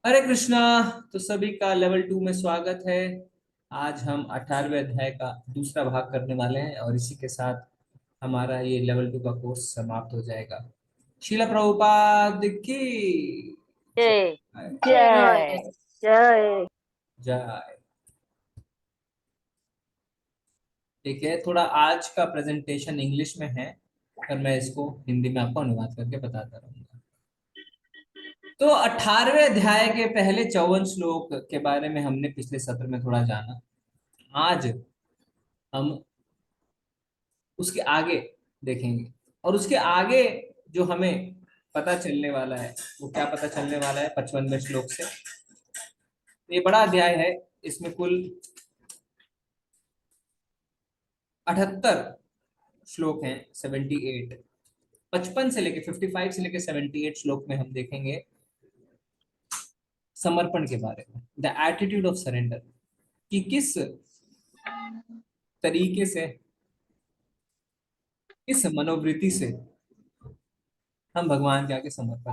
हरे कृष्णा। तो सभी का लेवल 2 में स्वागत है। आज हम 18वें अध्याय का दूसरा भाग करने वाले हैं और इसी के साथ हमारा ये लेवल 2 का कोर्स समाप्त हो जाएगा। शीला प्रभुपाद की जय जय। जय जय। जय। ठीक है, थोड़ा आज का प्रेजेंटेशन इंग्लिश में है पर मैं इसको हिंदी में आपको अनुवाद करके बताता रहूंगा। तो 18वें अध्याय के पहले 54 श्लोक के बारे में हमने पिछले सत्र में थोड़ा जाना। आज हम उसके आगे देखेंगे और उसके आगे जो हमें पता चलने वाला है वो क्या पता चलने वाला है 55वें श्लोक से। ये बड़ा अध्याय है, इसमें कुल 78 श्लोक हैं। 78, 55 से लेके 55 से लेके 78 श्लोक में हम देखेंगे समर्पण के बारे में, द एटीट्यूड ऑफ सरेंडर, कि किस तरीके से, किस मनोवृत्ति से हम भगवान के आगे समर्पण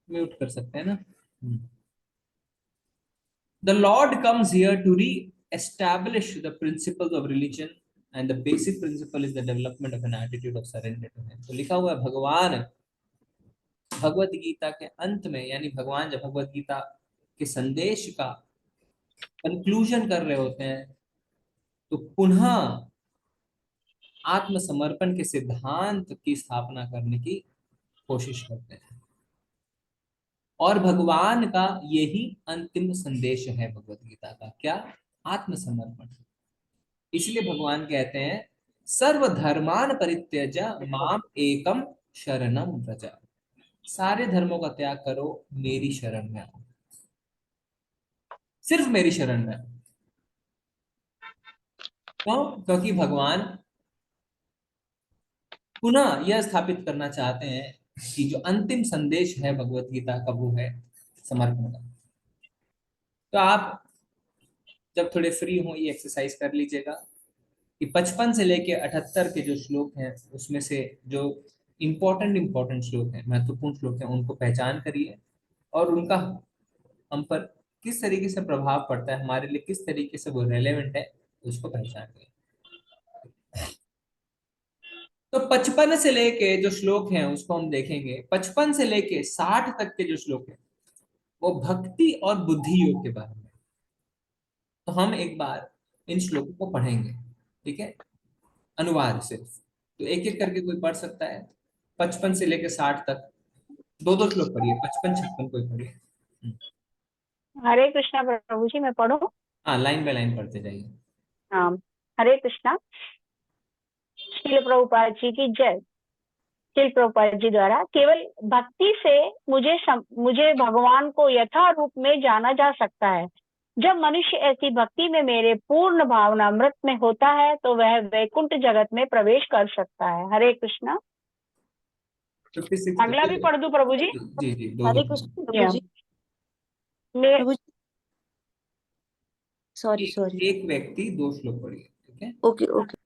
म्यूट कर सकते हैं ना। The Lord comes here to re-establish the principles of religion, and the basic principle is the development of an attitude of surrender to Him. तो लिखा हुआ है भगवान भगवत गीता के अंत में, यानी भगवान जब भगवत गीता के संदेश का कंक्लूजन कर रहे होते हैं तो पुनः आत्मसमर्पण के सिद्धांत की स्थापना करने की कोशिश करते हैं और भगवान का यही अंतिम संदेश है भगवत गीता का, क्या? आत्मसमर्पण। इसलिए भगवान कहते हैं सर्वधर्मान परित्यज्य माम एकम शरणम व्रज। सारे धर्मों का त्याग करो, मेरी शरण में आओ, सिर्फ मेरी शरण में आओ। क्यों? क्योंकि भगवान पुनः यह स्थापित करना चाहते हैं कि जो अंतिम संदेश है भगवत गीता का वो है समर्पण का। तो आप जब थोड़े फ्री हो ये एक्सरसाइज कर लीजिएगा कि 55 से लेके 78 के जो श्लोक हैं उसमें से जो इम्पोर्टेंट श्लोक हैं, महत्वपूर्ण श्लोक हैं, उनको पहचान करिए और उनका हम पर किस तरीके से प्रभाव पड़ता है, हमारे लिए किस तरीके से वो रेलेवेंट है, उसको पहचान करिए। तो 55 से लेके जो श्लोक हैं उसको हम देखेंगे। 55 से लेके 60 तक के जो श्लोक हैं वो भक्ति और बुद्धि योग के बारे में। तो हम एक बार इन श्लोकों को पढ़ेंगे, ठीक है, अनुवाद सिर्फ। तो एक एक करके कोई पढ़ सकता है। 55 से लेके 60 तक दो दो श्लोक पढ़िए, 55 56 कोई पढ़िए। हरे कृष्णा प्रभु जी, मैं पढ़ूं? हाँ, लाइन बाय लाइन पढ़ते जाइए। हाँ। हरे कृष्णा। श्रील प्रभुपाद जी की जय। श्रील प्रभुपाद जी द्वारा केवल भक्ति से मुझे भगवान को यथा रूप में जाना जा सकता है। जब मनुष्य ऐसी भक्ति में मेरे पूर्ण भावनामृत में होता है तो वह वैकुंठ जगत में प्रवेश कर सकता है। हरे कृष्णा। 56 अगला भी पढ़ दूं प्रभु जी? जी जी, दो हरे दो। कृष्ण प्रभु जी। मे, प्रभु जी, सॉरी सॉरी। एक व्यक्ति दो श्लोक पढ़िए, ठीक है। Okay okay.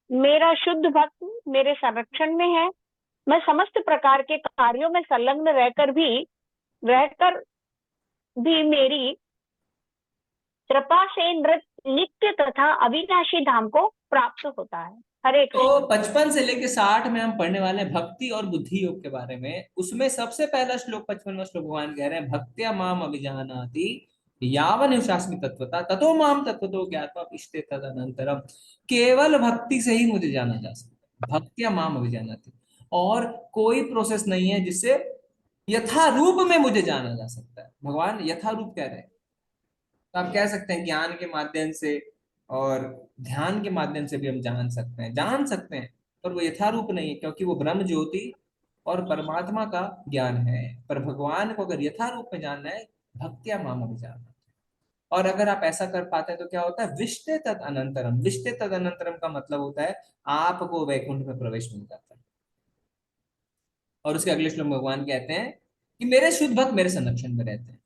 मेरा शुद्ध भक्त मेरे संरक्षण में है। मैं समस्त प्रकार के कार्यों में संलग्न रहकर भी मेरी कृपा से नित्य तथा अविनाशी धाम को प्राप्त होता है। हरे तो कृष्ण। 55 से लेके 60 में हम पढ़ने वाले हैं भक्ति और बुद्धि योग के बारे में। उसमें सबसे पहला श्लोक 55वां श्लोक भगवान कह रहे हैं भक्त्या माम अभिजानाति यावन युषास्मि तत्वता ततो माम तत्वतो ज्ञात्वा इष्टे तदनंतरम। केवल भक्ति से ही मुझे जाना जा सकता है, भक्त्या माम अभिजानाति। और कोई प्रोसेस नहीं है जिससे यथा रूप में मुझे जाना जा सकता है। भगवान यथा रूप कह रहे हैं। तो आप कह सकते हैं ज्ञान के माध्यम से और ध्यान के माध्यम से भी हम जान सकते हैं, पर वो यथारूप नहीं है क्योंकि वो ब्रह्म ज्योति और परमात्मा का ज्ञान है। पर भगवान को अगर यथारूप में जानना है, भक्त्या माम अभिजाना। और अगर आप ऐसा कर पाते हैं तो क्या होता है, विष्टे तद अनंतरम। विष्टे तद अनंतरम का मतलब होता है आपको वैकुंठ में प्रवेश मिल जाता है। और उसके अगले श्लोक में भगवान कहते हैं कि मेरे शुद्ध भक्त मेरे संरक्षण में रहते हैं।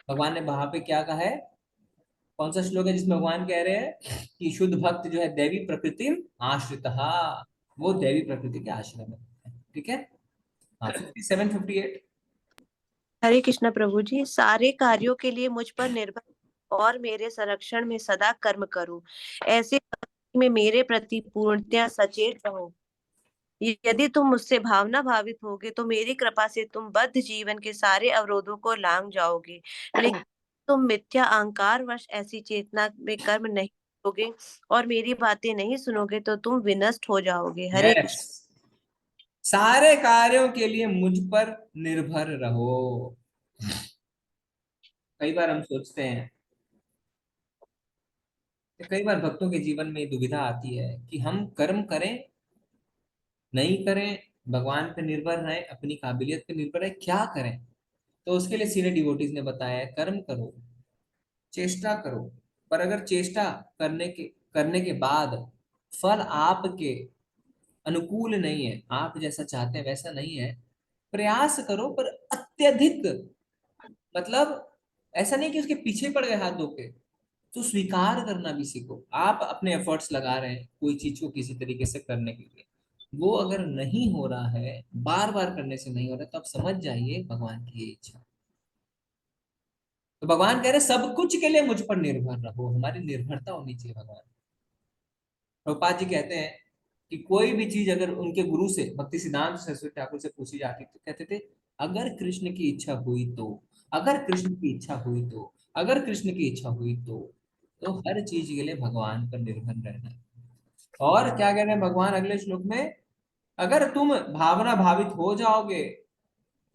भगवान ने वहां पे क्या कहा है, कौन सा श्लोक है जिसमें भगवान कह रहे हैं कि शुद्ध भक्त जो है देवी प्रकृति आश्रित, वो देवी प्रकृति के आश्रय में है, ठीक है। हाँ 57-58। हरे कृष्णा प्रभु जी। सारे कार्यों के लिए मुझ पर निर्भर और मेरे संरक्षण में सदा कर्म करूं, ऐसे में मेरे प्रति पूर्णतया सचेत रहो। यदि तुम मुझसे भावना भावित होगे तो मेरी कृपा से तुम बद्ध जीवन के सारे अवरोधों को लांघ जाओगे। लेकिन तुम मिथ्या अहंकार वश ऐसी चेतना में कर्म नहीं करोगे और मेरी बातें नहीं सुनोगे तो तुम विनष्ट हो जाओगे। हरे यस, कृष्ण। सारे कार्यों के लिए मुझ पर निर्भर रहो। कई बार हम सोचते हैं, कई बार भक्तों के जीवन में दुविधा आती है कि हम कर्म करें नहीं करें, भगवान पे निर्भर रहें, अपनी काबिलियत पे निर्भर रहें, क्या करें। तो उसके लिए सीनियर डिवोटीज ने बताया है, कर्म करो, चेष्टा करो, पर अगर चेष्टा करने के बाद फल आपके अनुकूल नहीं है, आप जैसा चाहते हैं वैसा नहीं है, प्रयास करो पर अत्यधिक, मतलब ऐसा नहीं कि उसके पीछे पड़ गए हाथ धो के, तो स्वीकार करना भी सीखो। आप अपने एफर्ट्स लगा रहे हैं कोई चीज को किसी तरीके से करने के लिए, वो अगर नहीं हो रहा है, बार बार करने से नहीं हो रहा, तो आप समझ जाइए भगवान की ये इच्छा। तो भगवान कह रहे सब कुछ के लिए मुझ पर निर्भर रहो, हमारी निर्भरता होनी चाहिए भगवान। प्रभुपाद जी कहते हैं कि कोई भी चीज अगर उनके गुरु से, भक्ति सिद्धांत सरस्वती ठाकुर से पूछी जाती तो कहते थे, अगर कृष्ण की इच्छा हुई तो, अगर कृष्ण की इच्छा हुई तो, अगर कृष्ण की इच्छा हुई तो हर चीज के लिए भगवान पर निर्भर रहना है। और क्या कह रहे हैं भगवान अगले श्लोक में, अगर तुम भावना भावित हो जाओगे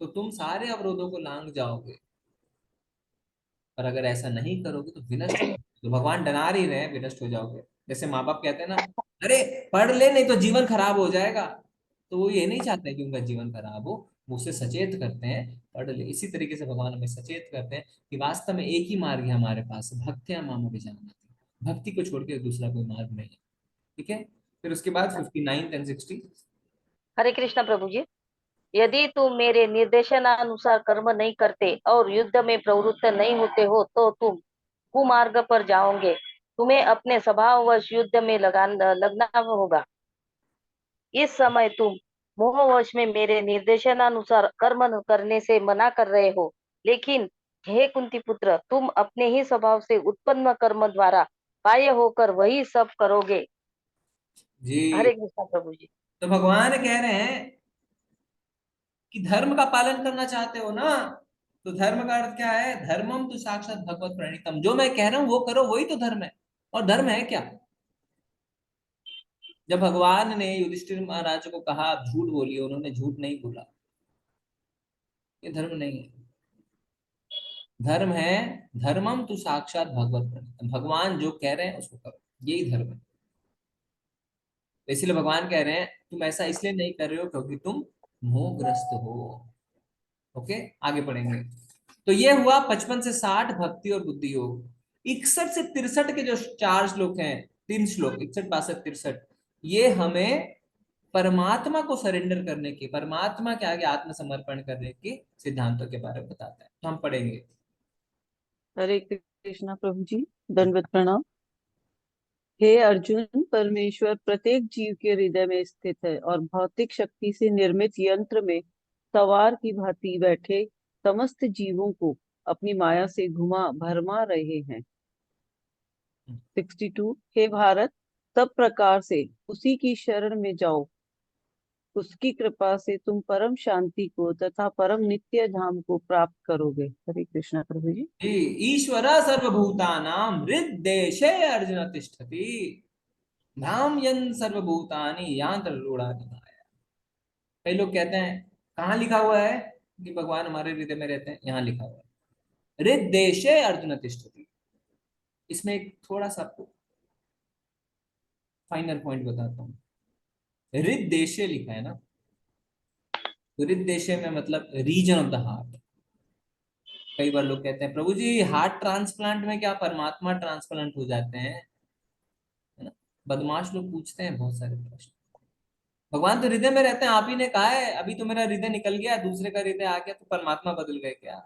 तो तुम सारे अवरोधों को लांघ जाओगे, पर अगर ऐसा नहीं करोगे तो विनष्ट हो जाओगे। तो भगवान डरा ही रहे हैं, विनष्ट हो जाओगे। जैसे माँ बाप कहते हैं ना, अरे पढ़ ले नहीं तो जीवन खराब हो जाएगा, तो वो ये नहीं चाहते कि उनका जीवन खराब हो, वो उसे सचेत करते हैं, पढ़ ले। इसी तरीके से भगवान हमें सचेत करते हैं कि वास्तव में एक ही मार्ग है हमारे पास, भक्त्या माम अभिजानाति, भक्ति को छोड़ के दूसरा कोई मार्ग नहीं है। ठीक है, फिर उसके बाद 59 एंड 60। हरे कृष्णा प्रभु जी। यदि तुम मेरे निर्देशनानुसार कर्म नहीं करते और युद्ध में प्रवृत्त नहीं होते हो तो तुम कुमार्ग पर जाओगे। तुम्हें अपने स्वभाववश युद्ध में लगना होगा। इस समय तुम मोहवश में मेरे निर्देशनानुसार कर्म करने से मना कर रहे हो, लेकिन हे कुंती पुत्र, तुम अपने ही स्वभाव से उत्पन्न कर्म द्वारा बाह्य होकर वही सब करोगे। जी, हरे कृष्णा प्रभु जी। तो भगवान कह रहे हैं कि धर्म का पालन करना चाहते हो ना, तो धर्म का अर्थ क्या है, धर्मम तो साक्षात भगवत प्रणीतम, जो मैं कह रहा हूं वो करो, वही तो धर्म है। और धर्म है क्या? जब भगवान ने युधिष्ठिर महाराज को कहा आप झूठ बोलिए, उन्होंने झूठ नहीं बोला, ये धर्म नहीं है। धर्म है धर्मम तो साक्षात भगवत प्रणीतम, भगवान जो कह रहे हैं उसको करो, यही धर्म है। तो इसलिए भगवान कह रहे हैं तुम ऐसा इसलिए नहीं कर रहे हो क्योंकि तुम मोहग्रस्त हो। ओके, आगे पढ़ेंगे। तो ये हुआ 55 से 60 भक्ति और बुद्धि योग। 61 से 63 के जो 4 श्लोक हैं, 3 श्लोक 61 62 63, ये हमें परमात्मा को सरेंडर करने के, परमात्मा के आगे आत्मसमर्पण करने के सिद्धांतों के बारे में बताता है। तो हम पढ़ेंगे। हरे कृष्णा प्रभु जी। दंडवत प्रणाम। हे अर्जुन, परमेश्वर प्रत्येक जीव के हृदय में स्थित है और भौतिक शक्ति से निर्मित यंत्र में सवार की भांति बैठे समस्त जीवों को अपनी माया से घुमा भरमा रहे हैं। 62। हे भारत, सब प्रकार से उसी की शरण में जाओ, उसकी कृपा से तुम परम शांति को तथा परम नित्य धाम को प्राप्त करोगे। हरे कृष्णा प्रभु जी। जी, ईश्वर सर्वभूतानां हृद्देशे अर्जुन तिष्ठति, भ्राम्यन् सर्वभूतानि यांतरूढ़ानि माया। कई लोग कहते हैं कहाँ लिखा हुआ है कि भगवान हमारे हृदय में रहते हैं? यहाँ लिखा हुआ है हृद्देशे अर्जुन तिष्ठति। इसमें एक थोड़ा सा आपको फाइनल पॉइंट बताता हूँ। हृद्देशे लिखा है ना, तो हृद्देशे में मतलब रीजन ऑफ द हार्ट। कई बार लोग कहते हैं प्रभु जी हार्ट ट्रांसप्लांट में क्या परमात्मा ट्रांसप्लांट हो जाते हैं? है ना, बदमाश लोग पूछते हैं बहुत सारे प्रश्न। भगवान तो हृदय में रहते हैं, आप ही ने कहा है अभी तो मेरा हृदय निकल गया, दूसरे का हृदय आ गया तो परमात्मा बदल गए क्या?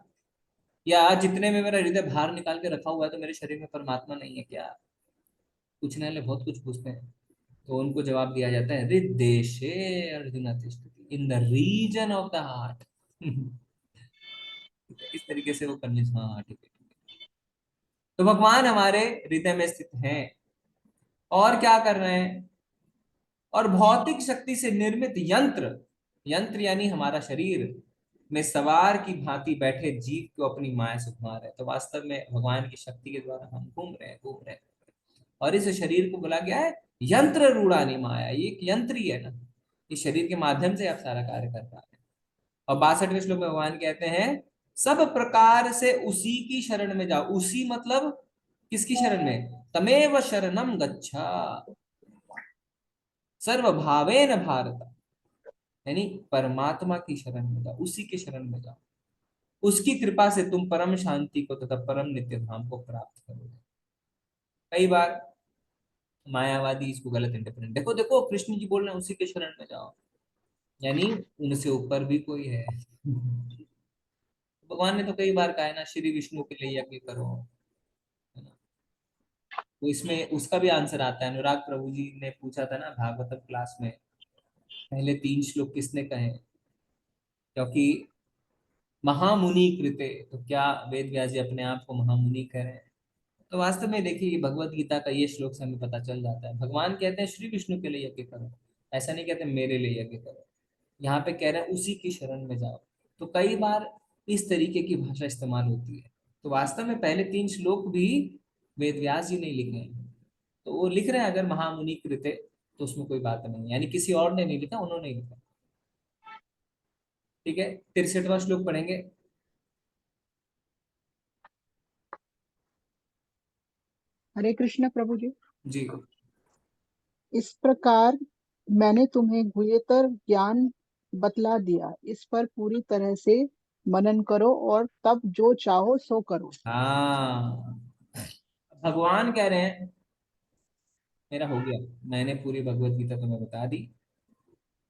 या जितने में मेरा हृदय बाहर निकाल के रखा हुआ है तो मेरे शरीर में परमात्मा नहीं है क्या? पूछने वाले बहुत कुछ पूछते हैं। तो उनको जवाब दिया जाता है हृदेशे अर्जुन तिष्ठति, in the region of the heart. इस तरीके से वो करने, हाँ ठीक है। तो भगवान हमारे हृदय में स्थित हैं और क्या कर रहे हैं, और भौतिक शक्ति से निर्मित यंत्र, यंत्र यानी हमारा शरीर में सवार की भांति बैठे जीव को अपनी माया से घुमा रहे हैं। तो वास्तव में भगवान की शक्ति के द्वारा हम घूम रहे हैं। और इस शरीर को बोला गया है यंत्र रूढ़ानी माया, ये एक यंत्र ही है ना, इस शरीर के माध्यम से आप सारा कार्य कर रहा है। और 62वें श्लोक में भगवान कहते हैं सब प्रकार से उसी की शरण में जाओ। उसी मतलब किसकी शरण में, तमेव शरणम गच्छा सर्वभावेन भारत, यानी परमात्मा की शरण में जाओ, उसी की शरण में जाओ। उसकी कृपा से तुम परम शांति को तथा परम नित्य धाम को प्राप्त करोगे। कई बार मायावादी इसको गलत इंटरप्रेट, देखो देखो कृष्ण जी बोल रहे हैं उसी के शरण में जाओ, यानी उनसे ऊपर भी कोई है। भगवान ने तो कई बार कहा है ना, श्री विष्णु के लिए यज्ञ करो, है ना। तो इसमें उसका भी आंसर आता है। अनुराग प्रभु जी ने पूछा था ना भागवतम क्लास में, पहले 3 श्लोक किसने कहे, क्योंकि महामुनि कृते, तो क्या वेद व्यास जी अपने आप को महामुनि कह रहे हैं। तो वास्तव में देखिए भगवत गीता का ये श्लोक से हमें पता चल जाता है, भगवान कहते हैं श्री विष्णु के लिए यज्ञ करो, ऐसा नहीं कहते मेरे लिए यज्ञ करो। यहाँ पे कह रहे हैं उसी की शरण में जाओ। तो कई बार इस तरीके की भाषा इस्तेमाल होती है। तो वास्तव में पहले 3 श्लोक भी वेद व्यास जी नहीं लिखे हैं, तो वो लिख रहे हैं अगर महामुनि कृते, तो उसमें कोई बात नहीं, यानी किसी और ने नहीं लिखा, उन्होंने ही लिखा। ठीक है, 63वां श्लोक पढ़ेंगे। हरे कृष्ण प्रभु जी। जी। इस प्रकार मैंने तुम्हें गुह्यतर ज्ञान बतला दिया, इस पर पूरी तरह से मनन करो और तब जो चाहो सो करो। हाँ, भगवान कह रहे हैं मेरा हो गया, मैंने पूरी भगवत गीता तुम्हें बता दी।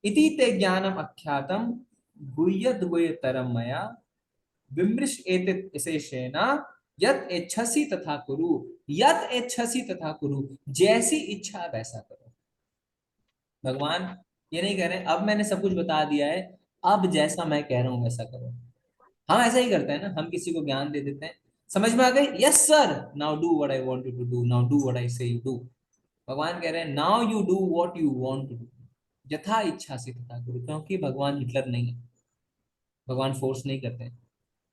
इति ते ज्ञानम अख्यातम गुह्यत गुह्यतरम मया विमृश एतत् विशेषेण यत इच्छसि तथा कुरु, यत इच्छसि तथा कुरु, जैसी इच्छा वैसा करो। भगवान ये नहीं कह रहे अब मैंने सब कुछ बता दिया है, अब जैसा मैं कह रहा हूं वैसा करो। हम ऐसा ही करते हैं ना, हम किसी को ज्ञान दे देते हैं, समझ में आ गई, yes sir, now do what I want you to do, now do what I say you do. भगवान कह रहे हैं now you do what you want to do, यथा इच्छा से तथा करो। क्योंकि भगवान हिटलर नहीं है, भगवान फोर्स नहीं करते हैं।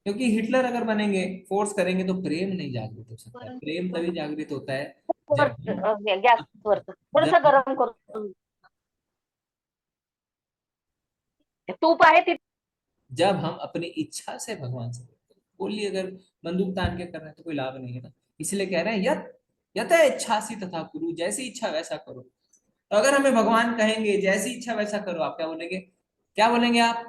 क्योंकि हिटलर अगर बनेंगे, फोर्स करेंगे, तो प्रेम नहीं जागृत हो सकता है। प्रेम तभी जागृत होता है जब हम गॅस वरचं थोडस जब गरम करून तूप आहे ते जब हम अपनी इच्छा से भगवान से करते हैं। बोलिए अगर बंदूक तान के कर रहे हैं तो कोई लाभ नहीं है ना। इसलिए कह रहे हैं यत यत इच्छासी तथा कुरु, जैसी इच्छा वैसा करो। तो अगर हमें भगवान कहेंगे जैसी इच्छा वैसा करो, आप क्या बोलेंगे, क्या बोलेंगे आप,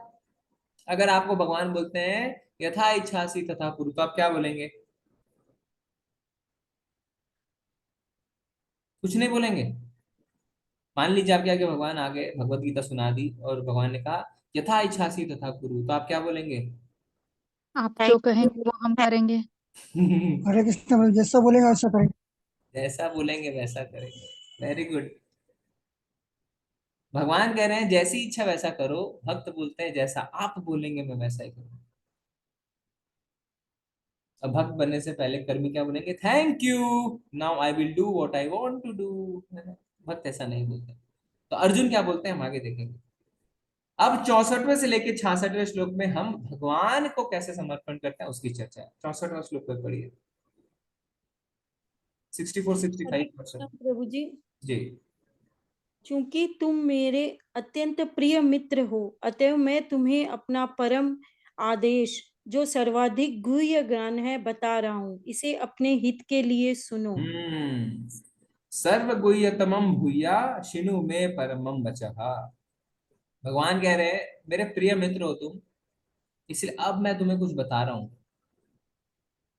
अगर आपको भगवान बोलते हैं यथा इच्छासी तथा कुरु, तो आप क्या बोलेंगे, कुछ नहीं बोलेंगे। मान लीजिए आपके आगे भगवान आगे भगवत गीता सुना दी और भगवान ने कहा यथा इच्छासी तथा कुरु, तो आप क्या बोलेंगे। आप जो थैंक कहेंगे यू। वो हम करेंगे। हरे कृष्ण भाई, जैसा बोलेगा वैसा करेंगे। जैसा बोलेंगे वैसा करेंगे, वेरी गुड। भगवान कह रहे हैं जैसी इच्छा वैसा करो, भक्त बोलते हैं जैसा आप बोलेंगे मैं वैसा ही करूँ। अब भक्त बनने से पहले कर्मी क्या बोलेंगे, thank you, now I will do what I want to do. भक्त ऐसा नहीं बोलते। तो अर्जुन क्या बोलते हैं हम आगे देखेंगे। अब 64वें से लेके 66वें श्लोक में हम भगवान को कैसे समर्पण करते हैं उसकी चर्चा है। 64वां श्लोक पर पढ़िए, 64 हरे 65%। कृष्ण प्रभु जी। जी। चूंकि तुम मेरे अत्यंत प्रिय मित्र हो, अतएव मैं तुम्हें अपना परम आदेश जो सर्वाधिक गुह्य ज्ञान है बता रहा हूँ, इसे अपने हित के लिए सुनो। सर्व गुह्यतमम भूया शिनु में परमम वचः। भगवान कह रहे हैं मेरे प्रिय मित्र हो तुम, इसलिए अब मैं तुम्हें कुछ बता रहा हूं।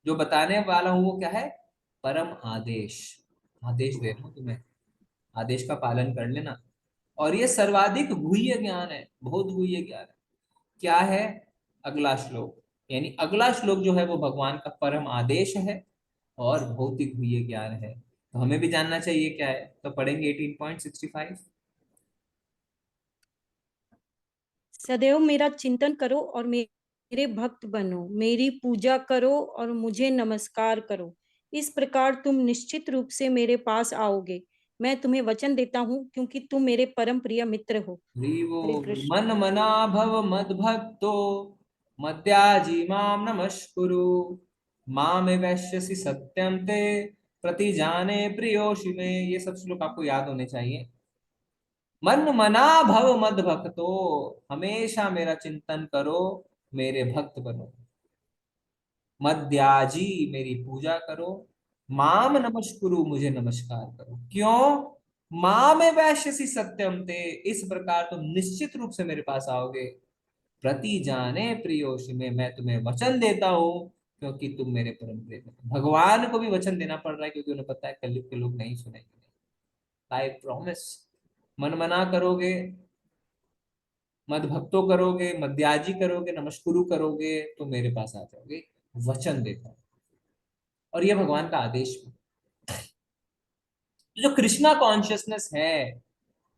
जो बताने वाला हूं वो क्या है, परम आदेश। आदेश दे रहा हूं तुम्हें, आदेश का पालन कर लेना। और ये सर्वाधिक गुह्य ज्ञान है, बहुत गुह्य ज्ञान है। क्या है, अगला श्लोक, यानी अगला श्लोक जो है वो भगवान का परम आदेश है और भौतिक गुह्य ज्ञान है। तो हमें भी जानना चाहिए क्या है, तो पढ़ेंगे 18.65। सदैव मेरा चिंतन करो और मेरे भक्त बनो, मेरी पूजा करो और मुझे नमस्कार करो। इस प्रकार तुम निश्चित रूप से मेरे पास आओगे। मैं तुम्हें वचन देता हूँ, क्योंकि तुम मेरे परम प्रिय मित्र हो। ह्रीवो हरे कृष्ण। मन मना भव मद्भक्तो मद्याजी माम नमस्कुरु मामे वैश्यसि सत्यम ते प्रतिजाने प्रियोषि में। ये सब श्लोक आपको याद होने चाहिए। मन मना भव मद भक्तो, हमेशा मेरा चिंतन करो, मेरे भक्त बनो। मद्याजी, मेरी पूजा करो। माम नमस्कुरु, मुझे नमस्कार करो। क्यों? माम वैश्यसि सत्यम ते, इस प्रकार तुम निश्चित रूप से मेरे पास आओगे। प्रति जाने प्रियोषि में, मैं तुम्हें वचन देता हूं क्योंकि तुम मेरे परम प्रिय हो। भगवान को भी वचन देना पड़ रहा है क्योंकि उन्हें पता है कलयुग के लोग नहीं सुनेंगे। आई प्रॉमिस, मन मना करोगे, मद भक्तो करोगे, मद्याजी करोगे, नमस्कुरु करोगे, तो मेरे पास आ जाओगे। वचन देता हूं, और यह भगवान का आदेश भी। जो कृष्णा कॉन्शियसनेस है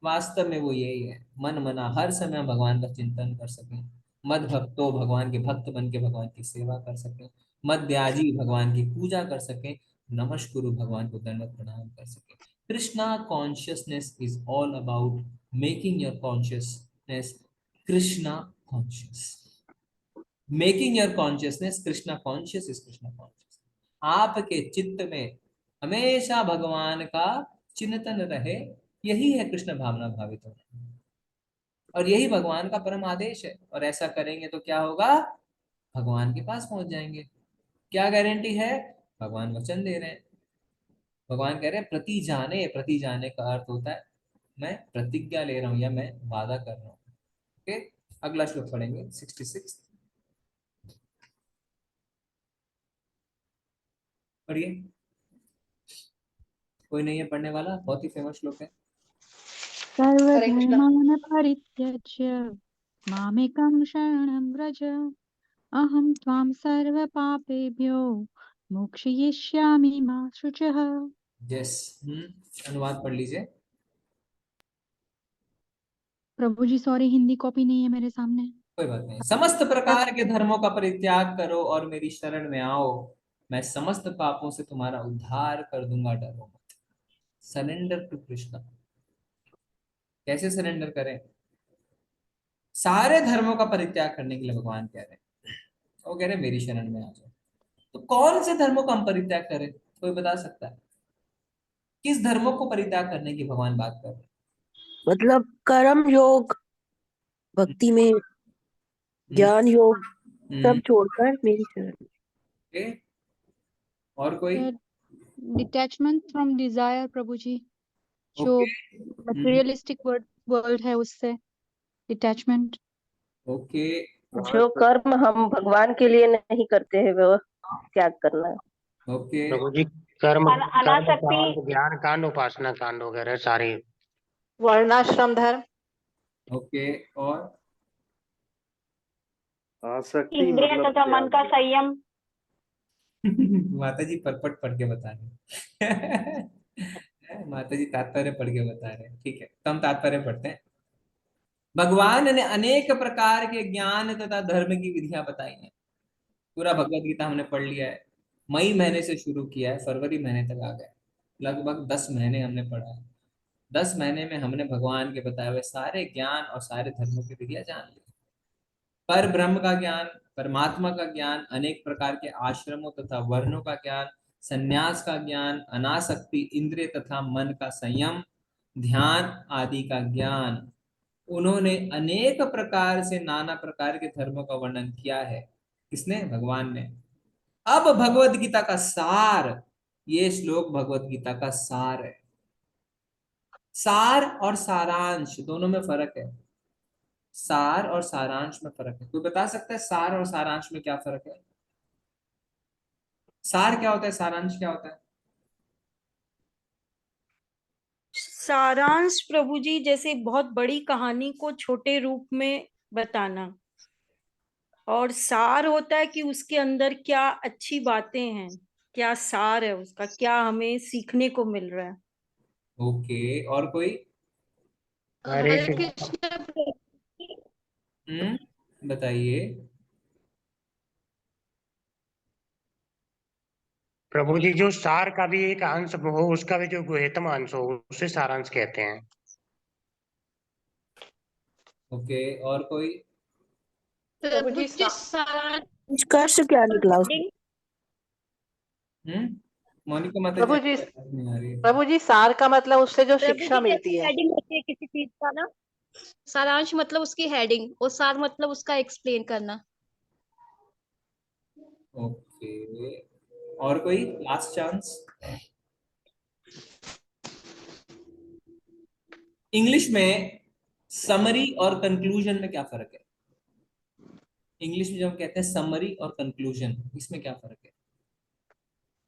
वास्तव में वो यही है, मन मना हर समय हम भगवान का चिंतन कर सकें, मद भक्तो भगवान के भक्त बन के भगवान की सेवा कर सकें, मद्याजी भगवान की पूजा कर सकें, नमस्कुरु भगवान को दंडवत प्रणाम कर सकें। Krishna consciousness is all about making your consciousness Krishna conscious. Making your consciousness Krishna conscious is Krishna conscious. आपके चित्त में हमेशा भगवान का चिंतन रहे, यही है कृष्ण भावना भावित होना, और यही भगवान का परम आदेश है। और ऐसा करेंगे तो क्या होगा? भगवान के पास पहुंच जाएंगे। क्या गारंटी है? भगवान वचन दे रहे हैं। भगवान कह रहे हैं प्रति जाने, प्रति जाने का अर्थ होता है मैं प्रतिज्ञा ले रहा हूं या मैं वादा कर रहा हूं। ओके, अगला श्लोक पढ़ेंगे 66। पढ़िए, कोई नहीं है पढ़ने वाला, बहुत ही फेमस श्लोक है। हरे कृष्णा। सर्वधर्मान् परित्यज्य मामेकं शरणं व्रज अहं त्वां सर्वपापेभ्यो मोक्षयिष्यामि मा शुचः। यस, अनुवाद पढ़ लीजिए। प्रभु जी सॉरी, हिंदी कॉपी नहीं है मेरे सामने। कोई बात नहीं। समस्त प्रकार के धर्मों का परित्याग करो और मेरी शरण में आओ, मैं समस्त पापों से तुम्हारा उद्धार कर दूंगा, डरो मत। Surrender to Krishna. कैसे सरेंडर करें? सारे धर्मों का परित्याग करने के लिए भगवान कह रहे हैं। वो कह रहे हैं मेरी शरण में आ जाओ। तो कौन से धर्मों का हम परित्याग करें? कोई बता सकता है? किस धर्मों को परित्याग करने की भगवान बात कर रहे हैं? मतलब कर्म योग, भक्ति में हम्म, ज्ञान योग, हम्म, सब छोड़कर मेरी शरण में। ओके, और कोई? डिटैचमेंट फ्रॉम डिजायर प्रभु जी, जो ओके, मटेरियलिस्टिक वर्ल्ड है उससे डिटैचमेंट। ओके, जो कर्म हम भगवान के लिए नहीं करते हैं वो त्याग करना है। ओके, प्रभु जी, कर्म कर्म अनासक्ति, कांड, ज्ञान कांड, उपासना कांड वगैरह सारे। वर्णाश्रम धर्म। ओके, और आसक्ति इंद्रिय मतलब तथा मन त्याग का देना। संयम। माता जी परपट पढ़ के बता रहे हैं। माता जी तात्पर्य पढ़ के बता रहे हैं। ठीक है, तो हम तात्पर्य पढ़ते हैं। भगवान ने अनेक प्रकार के ज्ञान तथा धर्म की विधियां बताई हैं। पूरा भगवत गीता हमने पढ़ लिया है। मई महीने से शुरू किया है, फरवरी महीने तक आ गए। लगभग 10 महीने हमने पढ़ा है। 10 महीने में हमने भगवान के बताए हुए सारे ज्ञान और सारे धर्मों की विधियां जान ली। पर ब्रह्म का ज्ञान, परमात्मा का ज्ञान, अनेक प्रकार के आश्रमों तथा वर्णों का ज्ञान, संन्यास का ज्ञान, अनासक्ति, इंद्रिय तथा मन का संयम, ध्यान आदि का ज्ञान, उन्होंने अनेक प्रकार से नाना प्रकार के धर्मों का वर्णन किया है। किसने? भगवान ने। अब भगवत गीता का सार, ये श्लोक भगवत गीता का सार है। सार और सारांश दोनों में फर्क है। सार और सारांश में फर्क है। कोई बता सकता है सार और सारांश में क्या फर्क है? सार क्या होता है, सारांश क्या होता है? सारांश प्रभु जी जैसे बहुत बड़ी कहानी को छोटे रूप में बताना, और सार होता है कि उसके अंदर क्या अच्छी बातें हैं। क्या सार है उसका, क्या हमें सीखने को मिल रहा है। ओके, और कोई? हरे हरे कृष्ण कृष्ण प्रभु जी। बताइए। प्रभु जी, जो सार का भी एक अंश हो, उसका भी जो गुह्यतम अंश हो, उसे सारांश कहते हैं। ओके, और कोई? प्रभु जी सारांश निष्कर्ष क्या निकला उसका? heading मोनिका माता जी, प्रभु जी, आपकी आवाज नहीं आ रही है। प्रभु जी, सार का मतलब उससे जो प्रभु शिक्षा जी कैसे मिलती है। हेडिंग होती है किसी चीज का ना? सारांश मतलब उसकी हेडिंग और सार मतलब उसका एक्सप्लेन करना। ओके, और कोई लास्ट चांस? इंग्लिश में समरी और कंक्लूजन में क्या फर्क है? इंग्लिश में जब हम कहते हैं समरी और कंक्लूजन, इसमें क्या फर्क है?